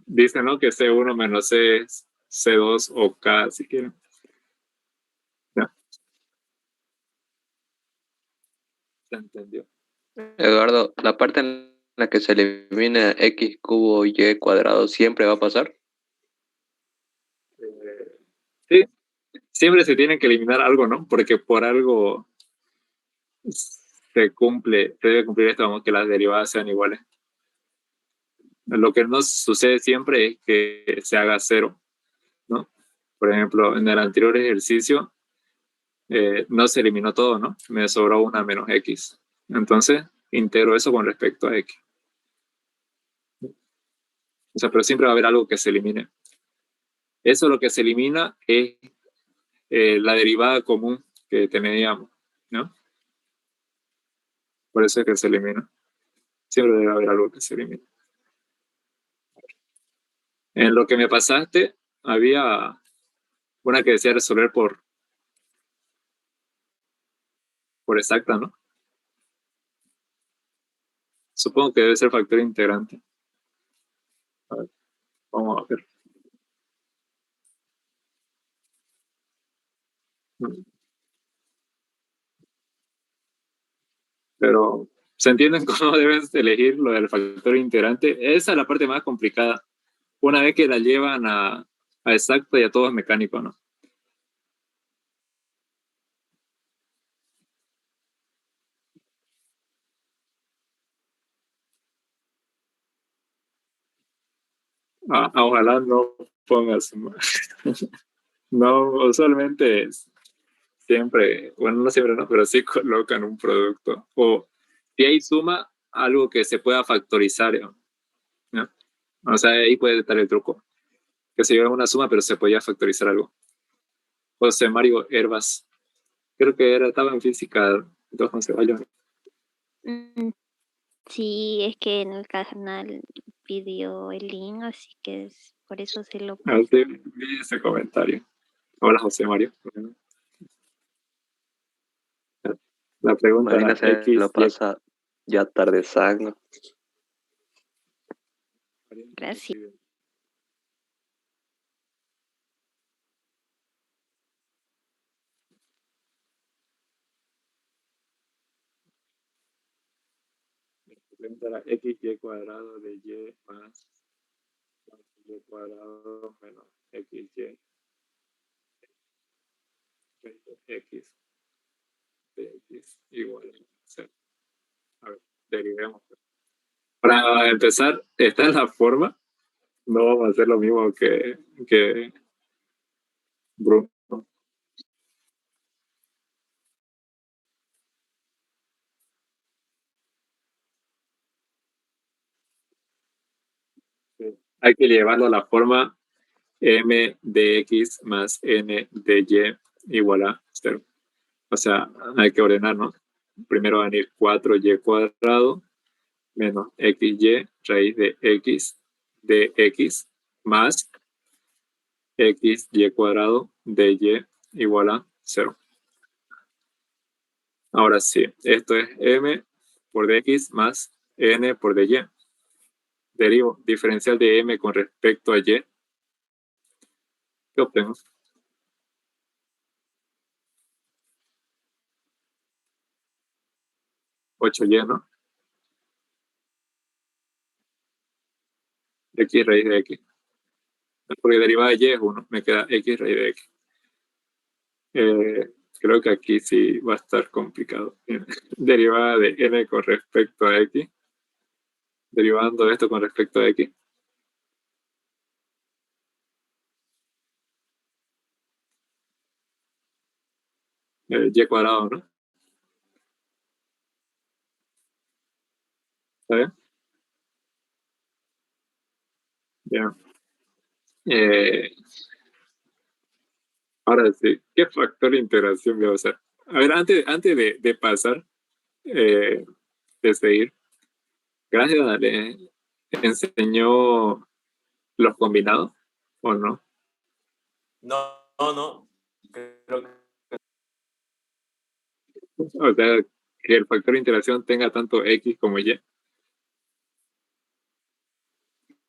dicen, ¿no? Que C1 menos C es C2 o K, si quieren. Ya. ¿Se entendió? Eduardo, la parte en la que se elimina x cubo y cuadrado siempre va a pasar. Sí, siempre se tiene que eliminar algo, ¿no? Porque por algo se debe cumplir esto, vamos, que las derivadas sean iguales. Lo que no sucede siempre es que se haga cero, ¿no? Por ejemplo, en el anterior ejercicio no se eliminó todo, ¿no? Me sobró una menos x. Entonces, integro eso con respecto a x. O sea, pero siempre va a haber algo que se elimine. Eso lo que se elimina es la derivada común que teníamos, ¿no? Por eso es que se elimina. Siempre debe haber algo que se elimine. En lo que me pasaste, había una que decía resolver por exacta, ¿no? Supongo que debe ser factor integrante. A ver, vamos a ver. Pero, ¿se entienden cómo debes elegir lo del factor integrante? Esa es la parte más complicada. Una vez que la llevan a exacta, ya todo es mecánico, ¿no? Ojalá no pongas. No, usualmente siempre, bueno, no siempre, no, pero sí colocan un producto. O si hay suma, algo que se pueda factorizar, ¿no? O sea, ahí puede estar el truco. Que se lleva una suma, pero se podía factorizar algo. José Mario Herbas. Creo que estaba en física 2 con Ceballos. Sí, es que en el canal pidió el link, así que por eso se lo Ah, puse. sí, vi ese comentario. Hola, José Mario. La pregunta era Imagínate, X, lo Y. pasa ya tardezano. Gracias. La pregunta era X, Y cuadrado de Y más Y cuadrado menos X, Y. X de X igual a 0. A ver, derivemos. Para empezar, esta es la forma. No vamos a hacer lo mismo que Bruno. Hay que llevarlo a la forma m de x más n de y igual a 0. O sea, hay que ordenar, ¿no? Primero van a ir 4y cuadrado menos xy raíz de x más xy cuadrado de y igual a 0. Ahora sí, esto es m por dx más n por dy. Derivo diferencial de m con respecto a y. ¿Qué obtengo? Ocho y, ¿no? X raíz de x. Porque derivada de y es 1. Me queda x raíz de x. Creo que aquí sí va a estar complicado. Derivada de n con respecto a x. Derivando esto con respecto a x. Y cuadrado, ¿no? ¿Está bien? Bien. Ahora sí, ¿qué factor de integración voy a usar? A ver, antes de pasar, de seguir, gracias, ¿le enseñó los combinados o no? No. Creo que O sea, que el factor de integración tenga tanto x como y.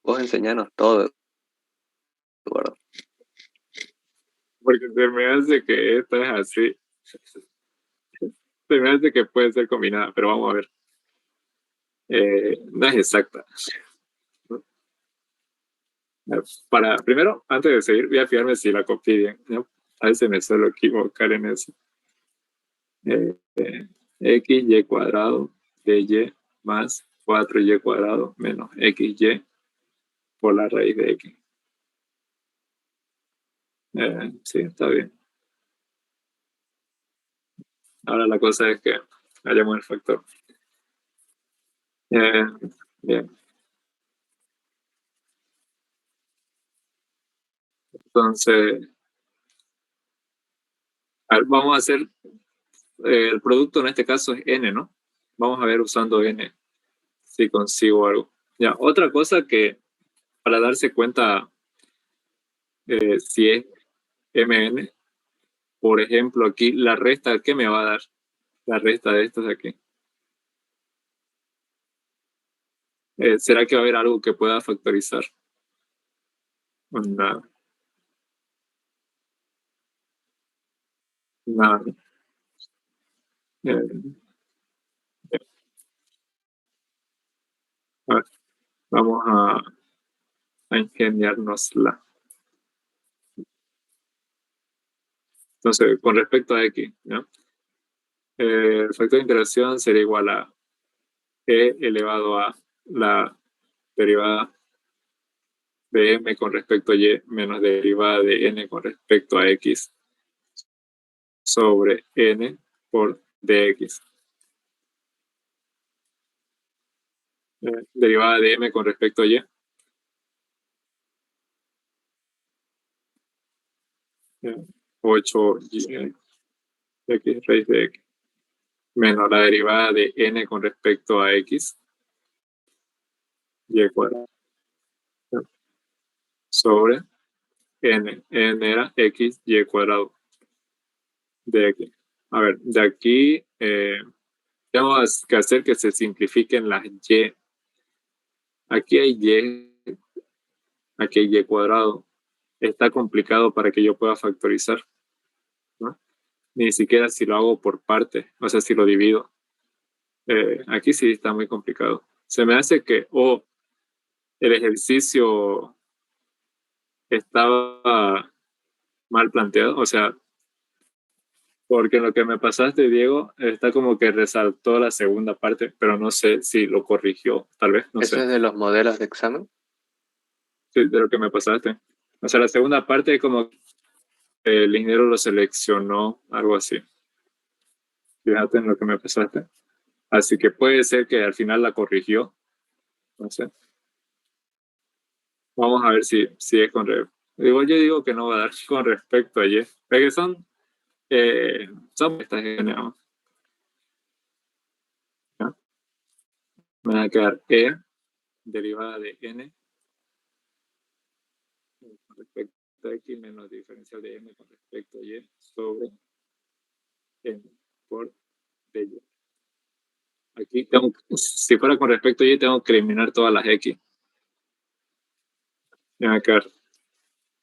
Vos enseñanos todo, Eduardo. Porque se me hace que esta es así. Se me hace que puede ser combinada, pero vamos a ver. No es exacta. Primero, antes de seguir, voy a fijarme si la copié bien, ¿no? A veces me suelo equivocar en eso. X, y cuadrado de y más 4y cuadrado menos xy por la raíz de x. Sí, está bien. Ahora la cosa es que hallamos el factor. Bien. Entonces, a ver, vamos a hacer el producto, en este caso es n, ¿no? Vamos a ver usando n si consigo algo. Ya, otra cosa que para darse cuenta si es mn, por ejemplo, aquí la resta, ¿qué me va a dar? La resta de estos de aquí. ¿Será que va a haber algo que pueda factorizar? Nada. Nada. Eh, a ver, vamos a ingeniárnosla. Entonces, con respecto a x, ¿no? El factor de interacción sería igual a e elevado a la derivada de m con respecto a y menos derivada de n con respecto a x sobre n por dx. Derivada de m con respecto a y. 8y x raíz de x menos la derivada de n con respecto a x y cuadrado sobre n. N era x y cuadrado de x. A ver, de aquí tenemos que hacer que se simplifiquen las y. Aquí hay y, aquí hay y cuadrado. Está complicado para que yo pueda factorizar, ¿no? Ni siquiera si lo hago por parte, o sea, si lo divido. Aquí sí está muy complicado. Se me hace que el ejercicio estaba mal planteado, o sea, porque lo que me pasaste, Diego, está como que resaltó la segunda parte, pero no sé si lo corrigió, tal vez, no ¿Eso sé. es de los modelos de examen? Sí, de lo que me pasaste. O sea, la segunda parte como el ingeniero lo seleccionó, algo así. Fíjate en lo que me pasaste. Así que puede ser que al final la corrigió, no sé. Vamos a ver si es Igual yo digo que no va a dar con respecto a Y. Porque son estas, digamos, ¿no? Me va a quedar E derivada de N con respecto a X menos diferencial de M con respecto a Y sobre N por dy. Aquí si fuera con respecto a Y, tengo que eliminar todas las X. Me va a quedar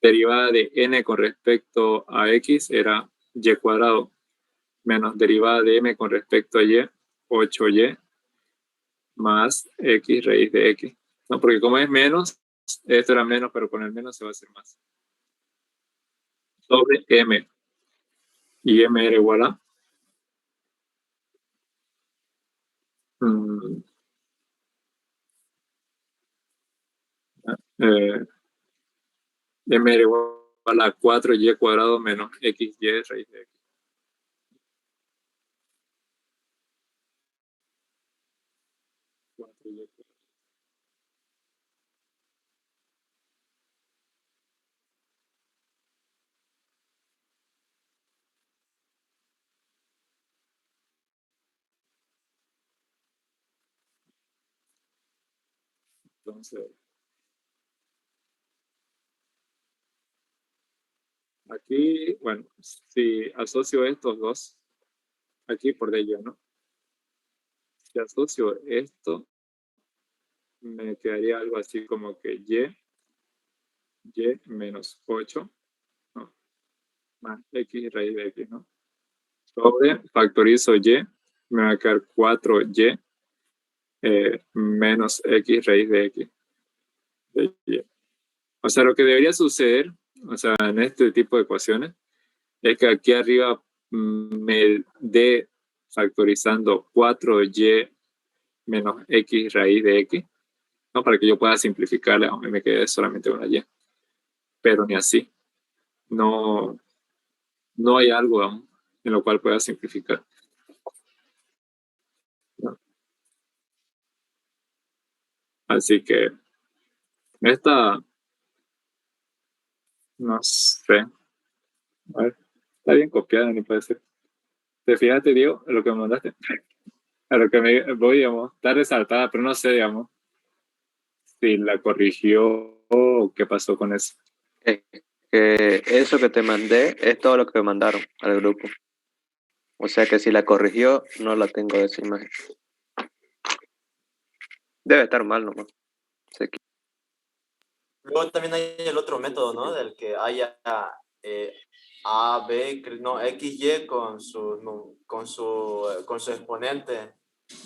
derivada de N con respecto a X era Y cuadrado menos derivada de M con respecto a Y, 8Y más X raíz de X. ¿No? Porque como es menos, esto era menos, pero con el menos se va a hacer más. Sobre M. Y M era igual a M era igual a 4Y cuadrado menos XY raíz de X. Entonces, aquí, bueno, si asocio estos dos, aquí por ello, ¿no? Si asocio esto, me quedaría algo así como que Y menos 8, ¿no? Más X raíz de X, ¿no? Sobre, factorizo Y, me va a quedar 4Y menos X raíz de X. De Y. O sea, lo que debería suceder, o sea, en este tipo de ecuaciones, es que aquí arriba me dé factorizando 4Y menos X raíz de X, ¿no? Para que yo pueda simplificarle, aunque me quede solamente una Y. Pero ni así. No, no hay algo aún en lo cual pueda simplificar, ¿no? Así que esta, no sé. A ver, está bien copiada, ni puede ser. ¿Te fijaste, Diego, en lo que me mandaste? A lo que me voy, digamos, está resaltada, pero no sé, digamos, si la corrigió o qué pasó con eso. Que eso que te mandé es todo lo que me mandaron al grupo. O sea que si la corrigió, no la tengo de esa imagen. Debe estar mal nomás. Sé que- Luego también hay el otro método, ¿no? Del que haya A, B, no, X, Y con su exponente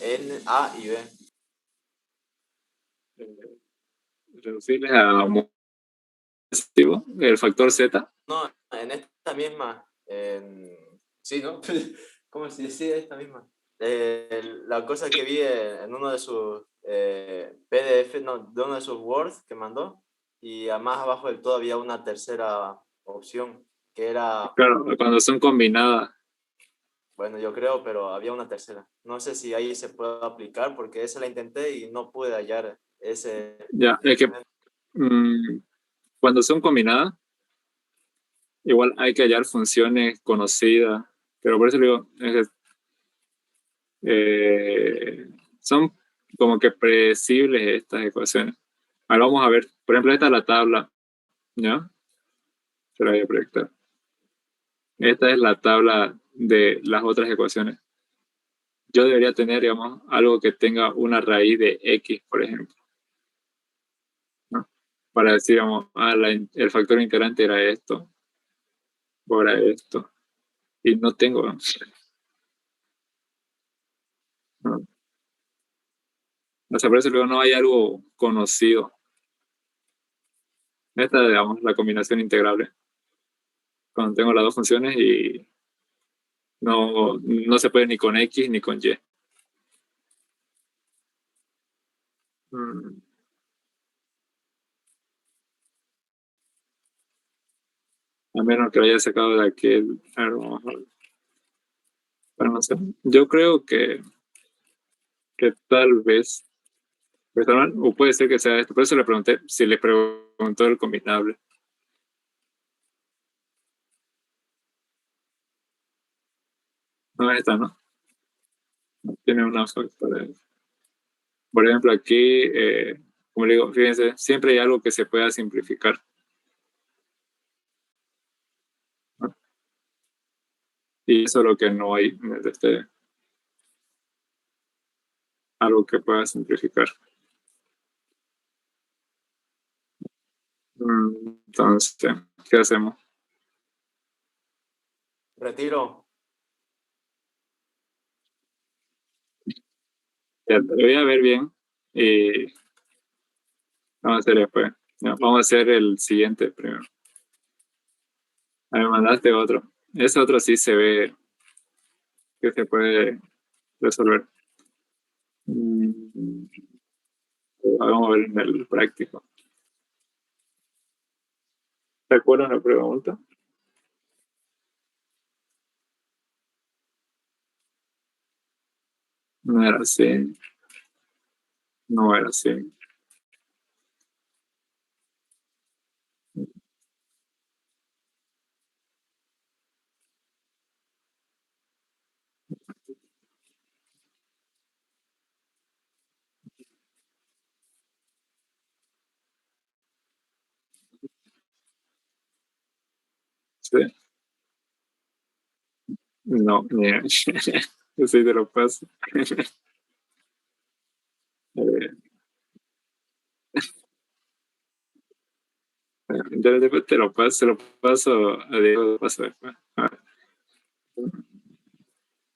N, A y B. Reducirles a positivo, el factor Z. No, en esta misma, sí, ¿no? ¿Cómo se decía esta misma? La cosa que vi en uno de sus PDF, no, de uno de sus Words que mandó, y más abajo del todo había una tercera opción, que era, Claro, cuando son combinadas. bueno, yo creo, pero había una tercera. No sé si ahí se puede aplicar, porque esa la intenté y no pude hallar ese. Ya, es que cuando son combinadas, igual hay que hallar funciones conocidas, pero por eso digo, son como que predecibles estas ecuaciones. Ahora vamos a ver, por ejemplo, esta es la tabla, ¿ya? Se la voy a proyectar. Esta es la tabla de las otras ecuaciones. Yo debería tener, digamos, algo que tenga una raíz de X, por ejemplo, ¿no? Para decir, digamos, el factor integrante era esto, o era esto, y no tengo, ¿no? O sea, por eso luego no hay algo conocido. Esta es, digamos, la combinación integrable. Cuando tengo las dos funciones y no se puede ni con X ni con Y. Mm, A menos que lo haya sacado de aquel. A ver, vamos a ver. Pero no sé. Yo creo que tal vez. Pues, o puede ser que sea esto. Por eso le pregunté si le preguntó el combinable. No, esta no. No tiene una factorial. Por ejemplo, aquí, como le digo, fíjense, siempre hay algo que se pueda simplificar, ¿no? Y eso es lo que no hay en algo que pueda simplificar. Entonces, ¿qué hacemos? Retiro. Ya, lo voy a ver bien y vamos a hacer después. Ya, vamos a hacer el siguiente primero. A ver, mandaste otro. Ese otro sí se ve que se puede resolver. Mm, Vamos a ver en el práctico. ¿Te acuerdas la pregunta? No era así. No era así. Sí. No, mira. Yo sí te lo paso. Eh, Entonces después te lo paso, se lo paso a Diego, lo paso después. A ver.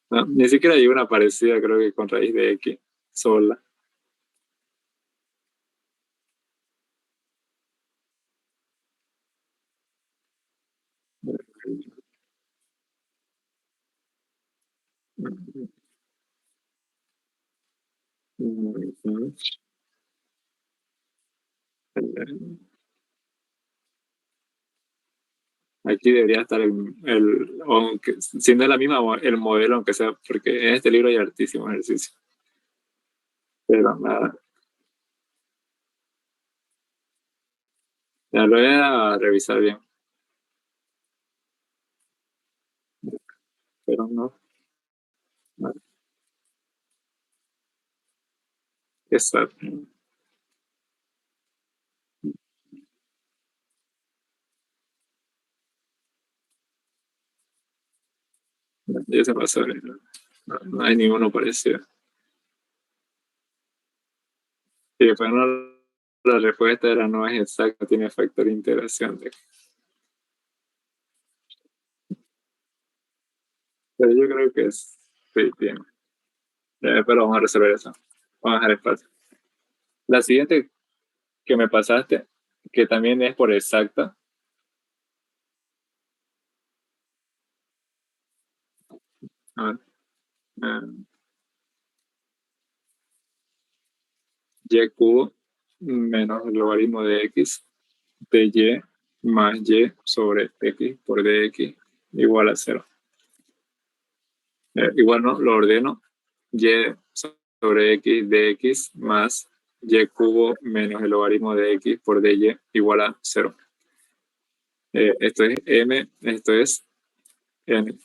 No, ni siquiera hay una parecida, creo que con raíz de X sola. Aquí debería estar aunque siendo la misma el modelo, aunque sea, porque en este libro hay hartísimo ejercicio. Pero nada, ya lo voy a revisar bien. Pero no, exacto. Ya se pasó. No hay ninguno parecido. Y después no, la respuesta era no es exacta, tiene factor de integración. Pero yo creo que sí, tiene. Pero vamos a resolver eso. Vamos a dejar espacio. La siguiente que me pasaste, que también es por exacta. A ver, eh, y cubo menos el logaritmo de x de y más y sobre x por dx igual a 0. Igual no, lo ordeno. Y sobre x de x más y cubo menos el logaritmo de x por dy igual a 0. Esto es m, esto es n.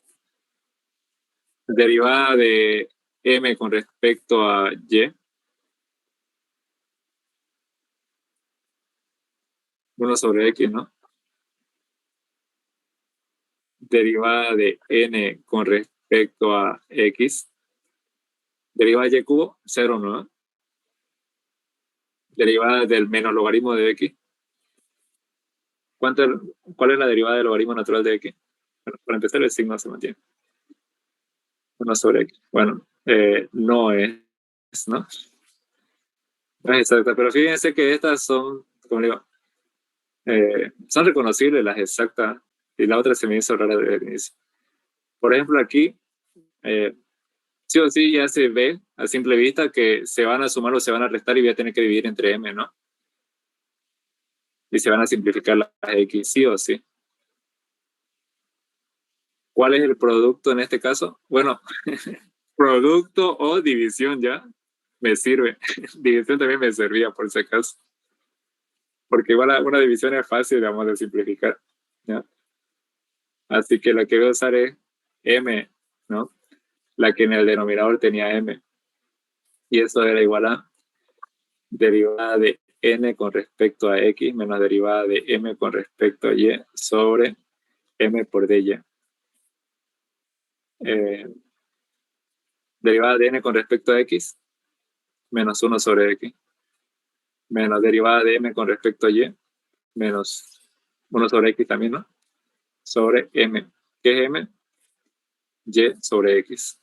Derivada de m con respecto a y, 1 sobre x, ¿no? Derivada de n con respecto a x, derivada de y cubo, 0, ¿no? Derivada del menos logaritmo de x. ¿Cuánto, ¿Cuál es la derivada del logaritmo natural de x? Bueno, para empezar, el signo se mantiene. 1 sobre x. Bueno, no es, ¿no? No es exacta, pero fíjense que estas son, como digo, son reconocibles las exactas y la otra se me hizo rara desde el inicio. Por ejemplo, aquí, sí o sí ya se ve a simple vista que se van a sumar o se van a restar y voy a tener que dividir entre m, ¿no? Y se van a simplificar las x, sí o sí. ¿Cuál es el producto en este caso? Bueno, producto o división ya me sirve. División también me servía por si acaso. Porque igual una división es fácil, digamos, de simplificar, ¿ya? Así que lo que voy a usar es m, ¿no? la que en el denominador tenía m. Y eso era igual a derivada de n con respecto a x menos derivada de m con respecto a y sobre m por dy. Derivada de n con respecto a x menos 1 sobre x menos derivada de m con respecto a y menos 1 sobre x también, ¿no? Sobre m. ¿Qué es m? Y sobre x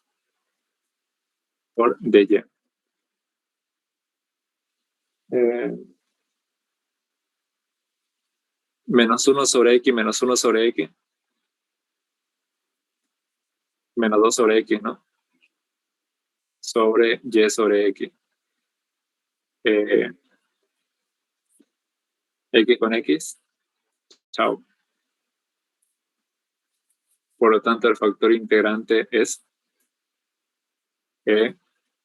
por dy. Menos 1 sobre x menos 1 sobre x menos 2 sobre x, ¿no? Sobre y sobre x. X con x. Chao. Por lo tanto, el factor integrante es me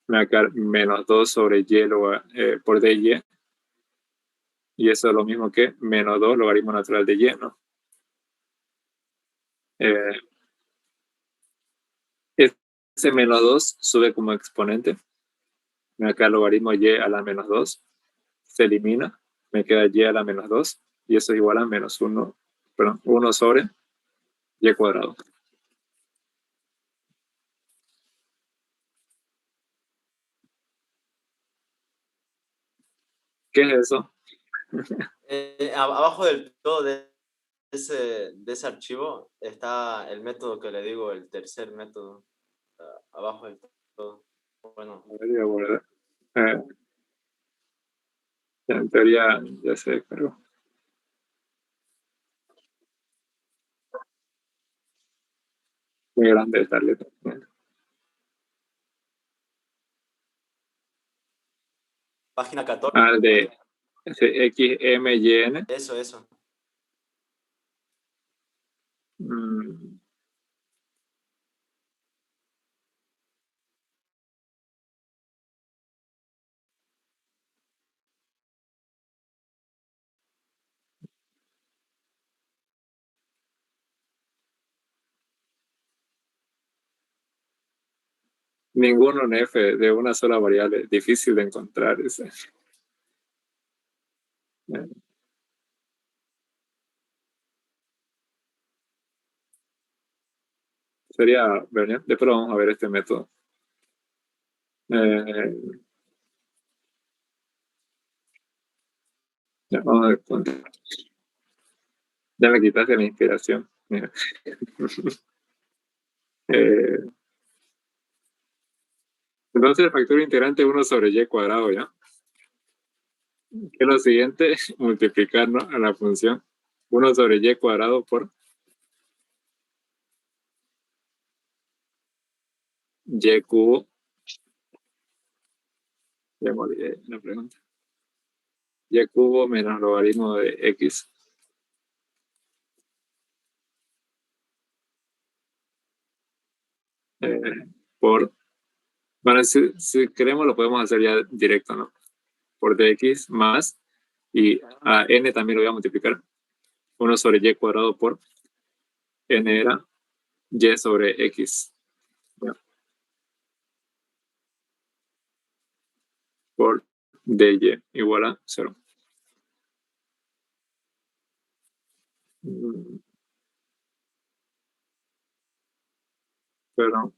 va a quedar menos 2 sobre y por dy. Y eso es lo mismo que menos 2 logaritmo natural de y, ¿no? Ese menos 2 sube como exponente. Me va a quedar logaritmo y a la menos 2. Se elimina. Me queda y a la menos 2. Y eso es igual a menos 1, perdón, 1 sobre y cuadrado. ¿Qué es eso? Abajo del todo de ese archivo está el método que le digo, el tercer método. Abajo del todo. Bueno. A ver, voy a guardar. En teoría ya se descargó. Muy grande esta letra. Página 14. Ah, de X, M, Y, N. Eso. Ninguno en F de una sola variable. Difícil de encontrar ese. Sería, después vamos a ver este método. Ya, vamos a ver. Ya me quitaste la inspiración. Mira. Entonces el factor integrante es 1 sobre y cuadrado, ¿ya? Que es lo siguiente, multiplicar, ¿no?, a la función 1 sobre y cuadrado por y cubo. Ya me olvidé la pregunta. Y cubo menos logaritmo de x por, bueno, si queremos lo podemos hacer ya directo, ¿no? Por dx más, y a n también lo voy a multiplicar, 1 sobre y cuadrado por n era y sobre x, ¿ya? Por dy igual a 0. Perdón.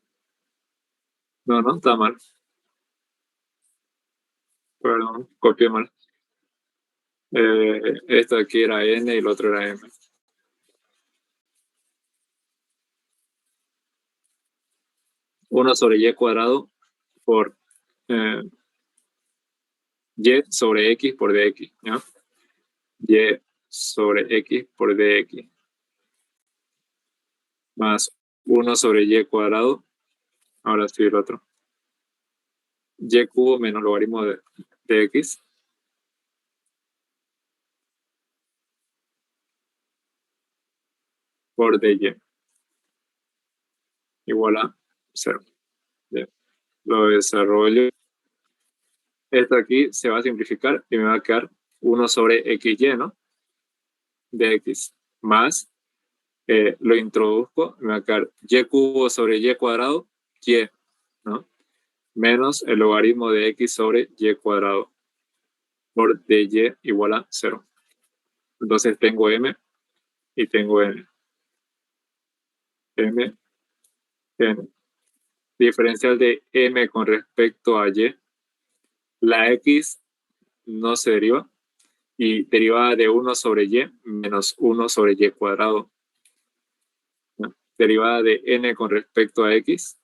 No, está mal. Perdón, copié mal. Esto aquí era n y el otro era m. Uno sobre y cuadrado por y sobre x por dx, ¿ya? Y sobre x por dx más 1 sobre y cuadrado, ahora sí el otro, y cubo menos logaritmo de x por dy igual a 0. Bien. Lo desarrollo. Esto aquí se va a simplificar y me va a quedar 1 sobre xy, ¿no? Dx más, lo introduzco, me va a quedar y cubo sobre y cuadrado, y ¿no? Menos el logaritmo de x sobre y cuadrado por dy igual a 0. Entonces tengo m y tengo n. M, n. Diferencial de m con respecto a y. La x no se deriva y derivada de 1 sobre y menos 1 sobre y cuadrado. ¿No? Derivada de n con respecto a x.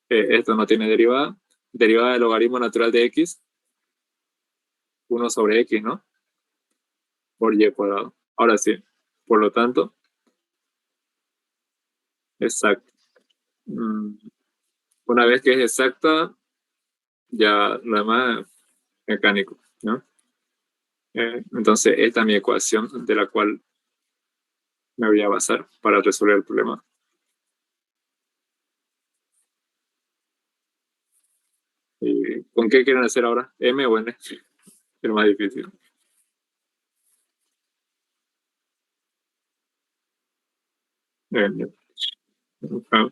Esto no tiene derivada. Derivada del logaritmo natural de x. 1 sobre x, ¿no? Por y cuadrado. Ahora sí. Por lo tanto, exacto. Una vez que es exacta, ya lo demás es mecánico, ¿no? Entonces, esta es mi ecuación de la cual me voy a basar para resolver el problema. ¿Y con qué quieren hacer ahora? ¿M o N? Es lo más difícil.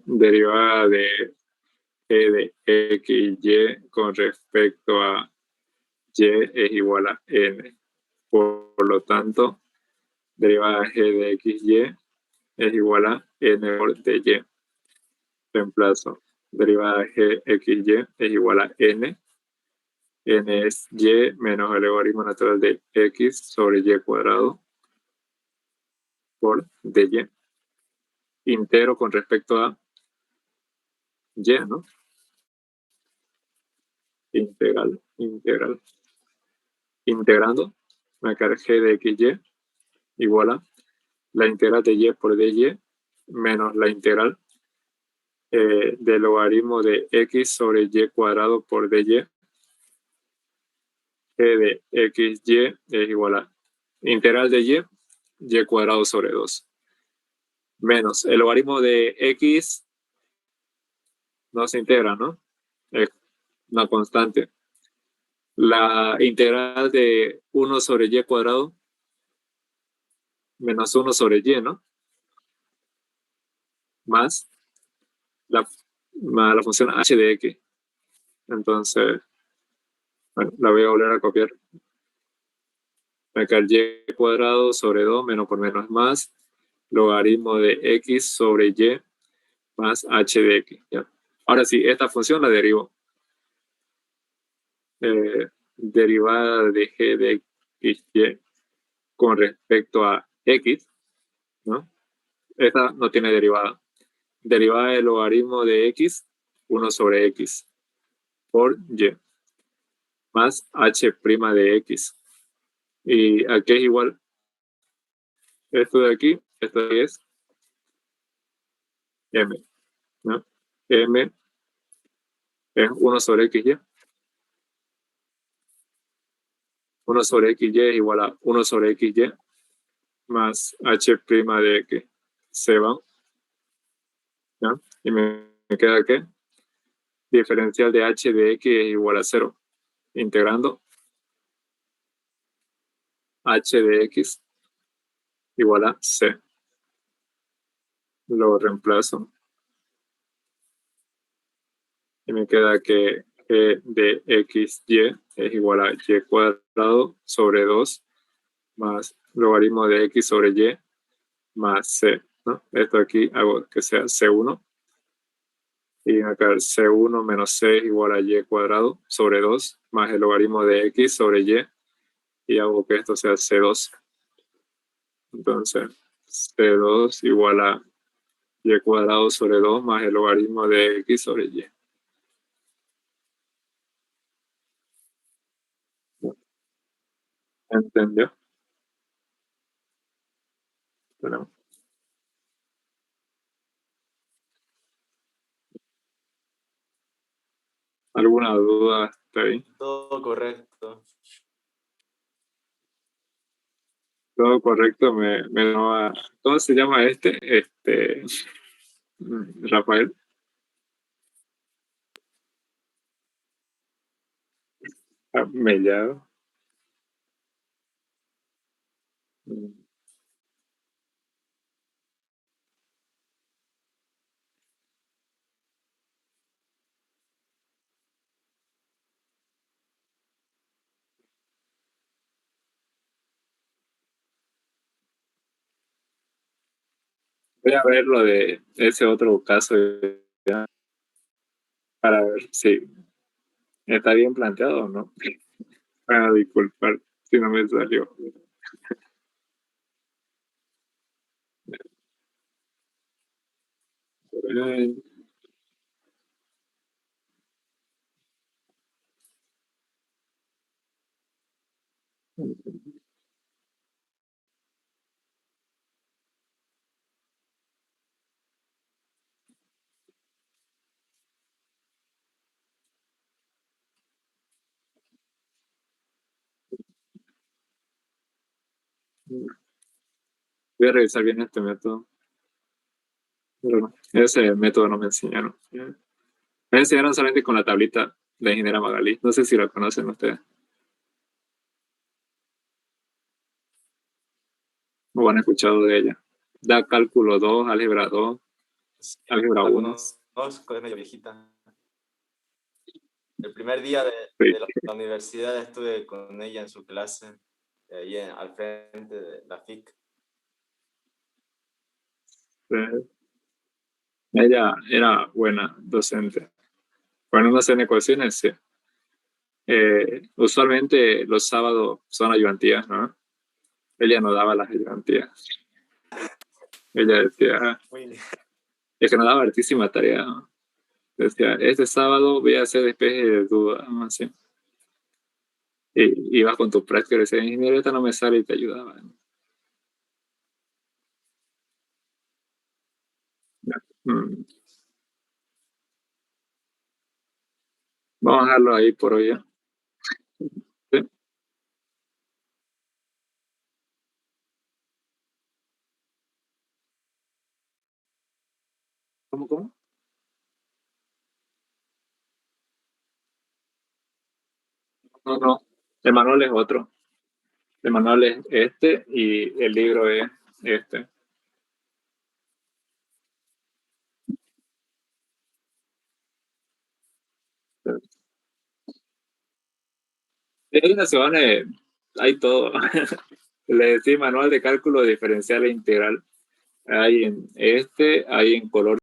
Derivada de e de x y con respecto a y es igual a n. Por lo tanto, derivada de g de x y es igual a n por dy. Reemplazo. Derivada de g x y es igual a n. N es y menos el logaritmo natural de x sobre y cuadrado por dy. Integro con respecto a y, ¿no? Integral. Integrando, me va a quedar g de xy igual a la integral de y por dy menos la integral del logaritmo de x sobre y cuadrado por dy. G de xy es igual a integral de y cuadrado sobre 2. Menos el logaritmo de x no se integra, ¿no? Es una constante. La integral de 1 sobre y cuadrado menos 1 sobre y, ¿no? Más la función h de x. Entonces, bueno, la voy a volver a copiar. Me queda y cuadrado sobre 2 menos por menos más logaritmo de x sobre y más h de x. ¿Ya? Ahora sí, esta función la derivo. Derivada de g de x y con respecto a x, ¿no? Esta no tiene derivada. Derivada del logaritmo de x, 1 sobre x por y más h' de x. Y aquí es igual. Esto de aquí, esto de aquí es m, ¿no? M es 1 sobre xy. 1 sobre xy es igual a 1 sobre xy más h' de x. Se van, ¿no? Y me queda que diferencial de h de x es igual a 0. Integrando h de x igual a c. Lo reemplazo. Y me queda que g de xy es igual a y cuadrado sobre 2 más logaritmo de x sobre y más c, ¿no? Esto aquí hago que sea c1 y acá c1 menos c es igual a y cuadrado sobre 2 más el logaritmo de x sobre y hago que esto sea c2. Entonces c2 igual a y cuadrado sobre 2 más el logaritmo de x sobre y. ¿Entendió? Bueno, ¿alguna duda hasta ahí? Todo correcto. Todo correcto, ¿cómo se llama Rafael. Mellado. Voy a ver lo de ese otro caso para ver si está bien planteado o no. Para disculpar si no me salió. Eh, Voy a revisar bien este método. Pero no, ese método no me enseñaron. Me enseñaron solamente con la tablita de ingeniera Magalí. No sé si la conocen ustedes. O han escuchado de ella. Da cálculo 2, álgebra 2, álgebra 1. Conozco, es medio viejita. El primer día de Sí. la universidad estuve con ella en su clase, ahí al frente de la FIC. Ella era buena docente. Bueno, no sé en ecuaciones, sí. Usualmente los sábados son ayudantías, ¿no? Ella no daba las ayudantías. Ella decía, es que nos daba hartísima tarea, ¿no? Decía, este sábado voy a hacer despeje de dudas, ¿no? Así. Y ibas con tu práctica y decías, ingeniero, esta no me sale y te ayudaba, ¿no? Mm. Vamos a dejarlo ahí por hoy, ¿ya? ¿Sí? ¿Cómo? No. El manual es otro. El manual es este y el libro es este. En una semana hay todo. Le decía manual de cálculo diferencial e integral. Hay en este, hay en color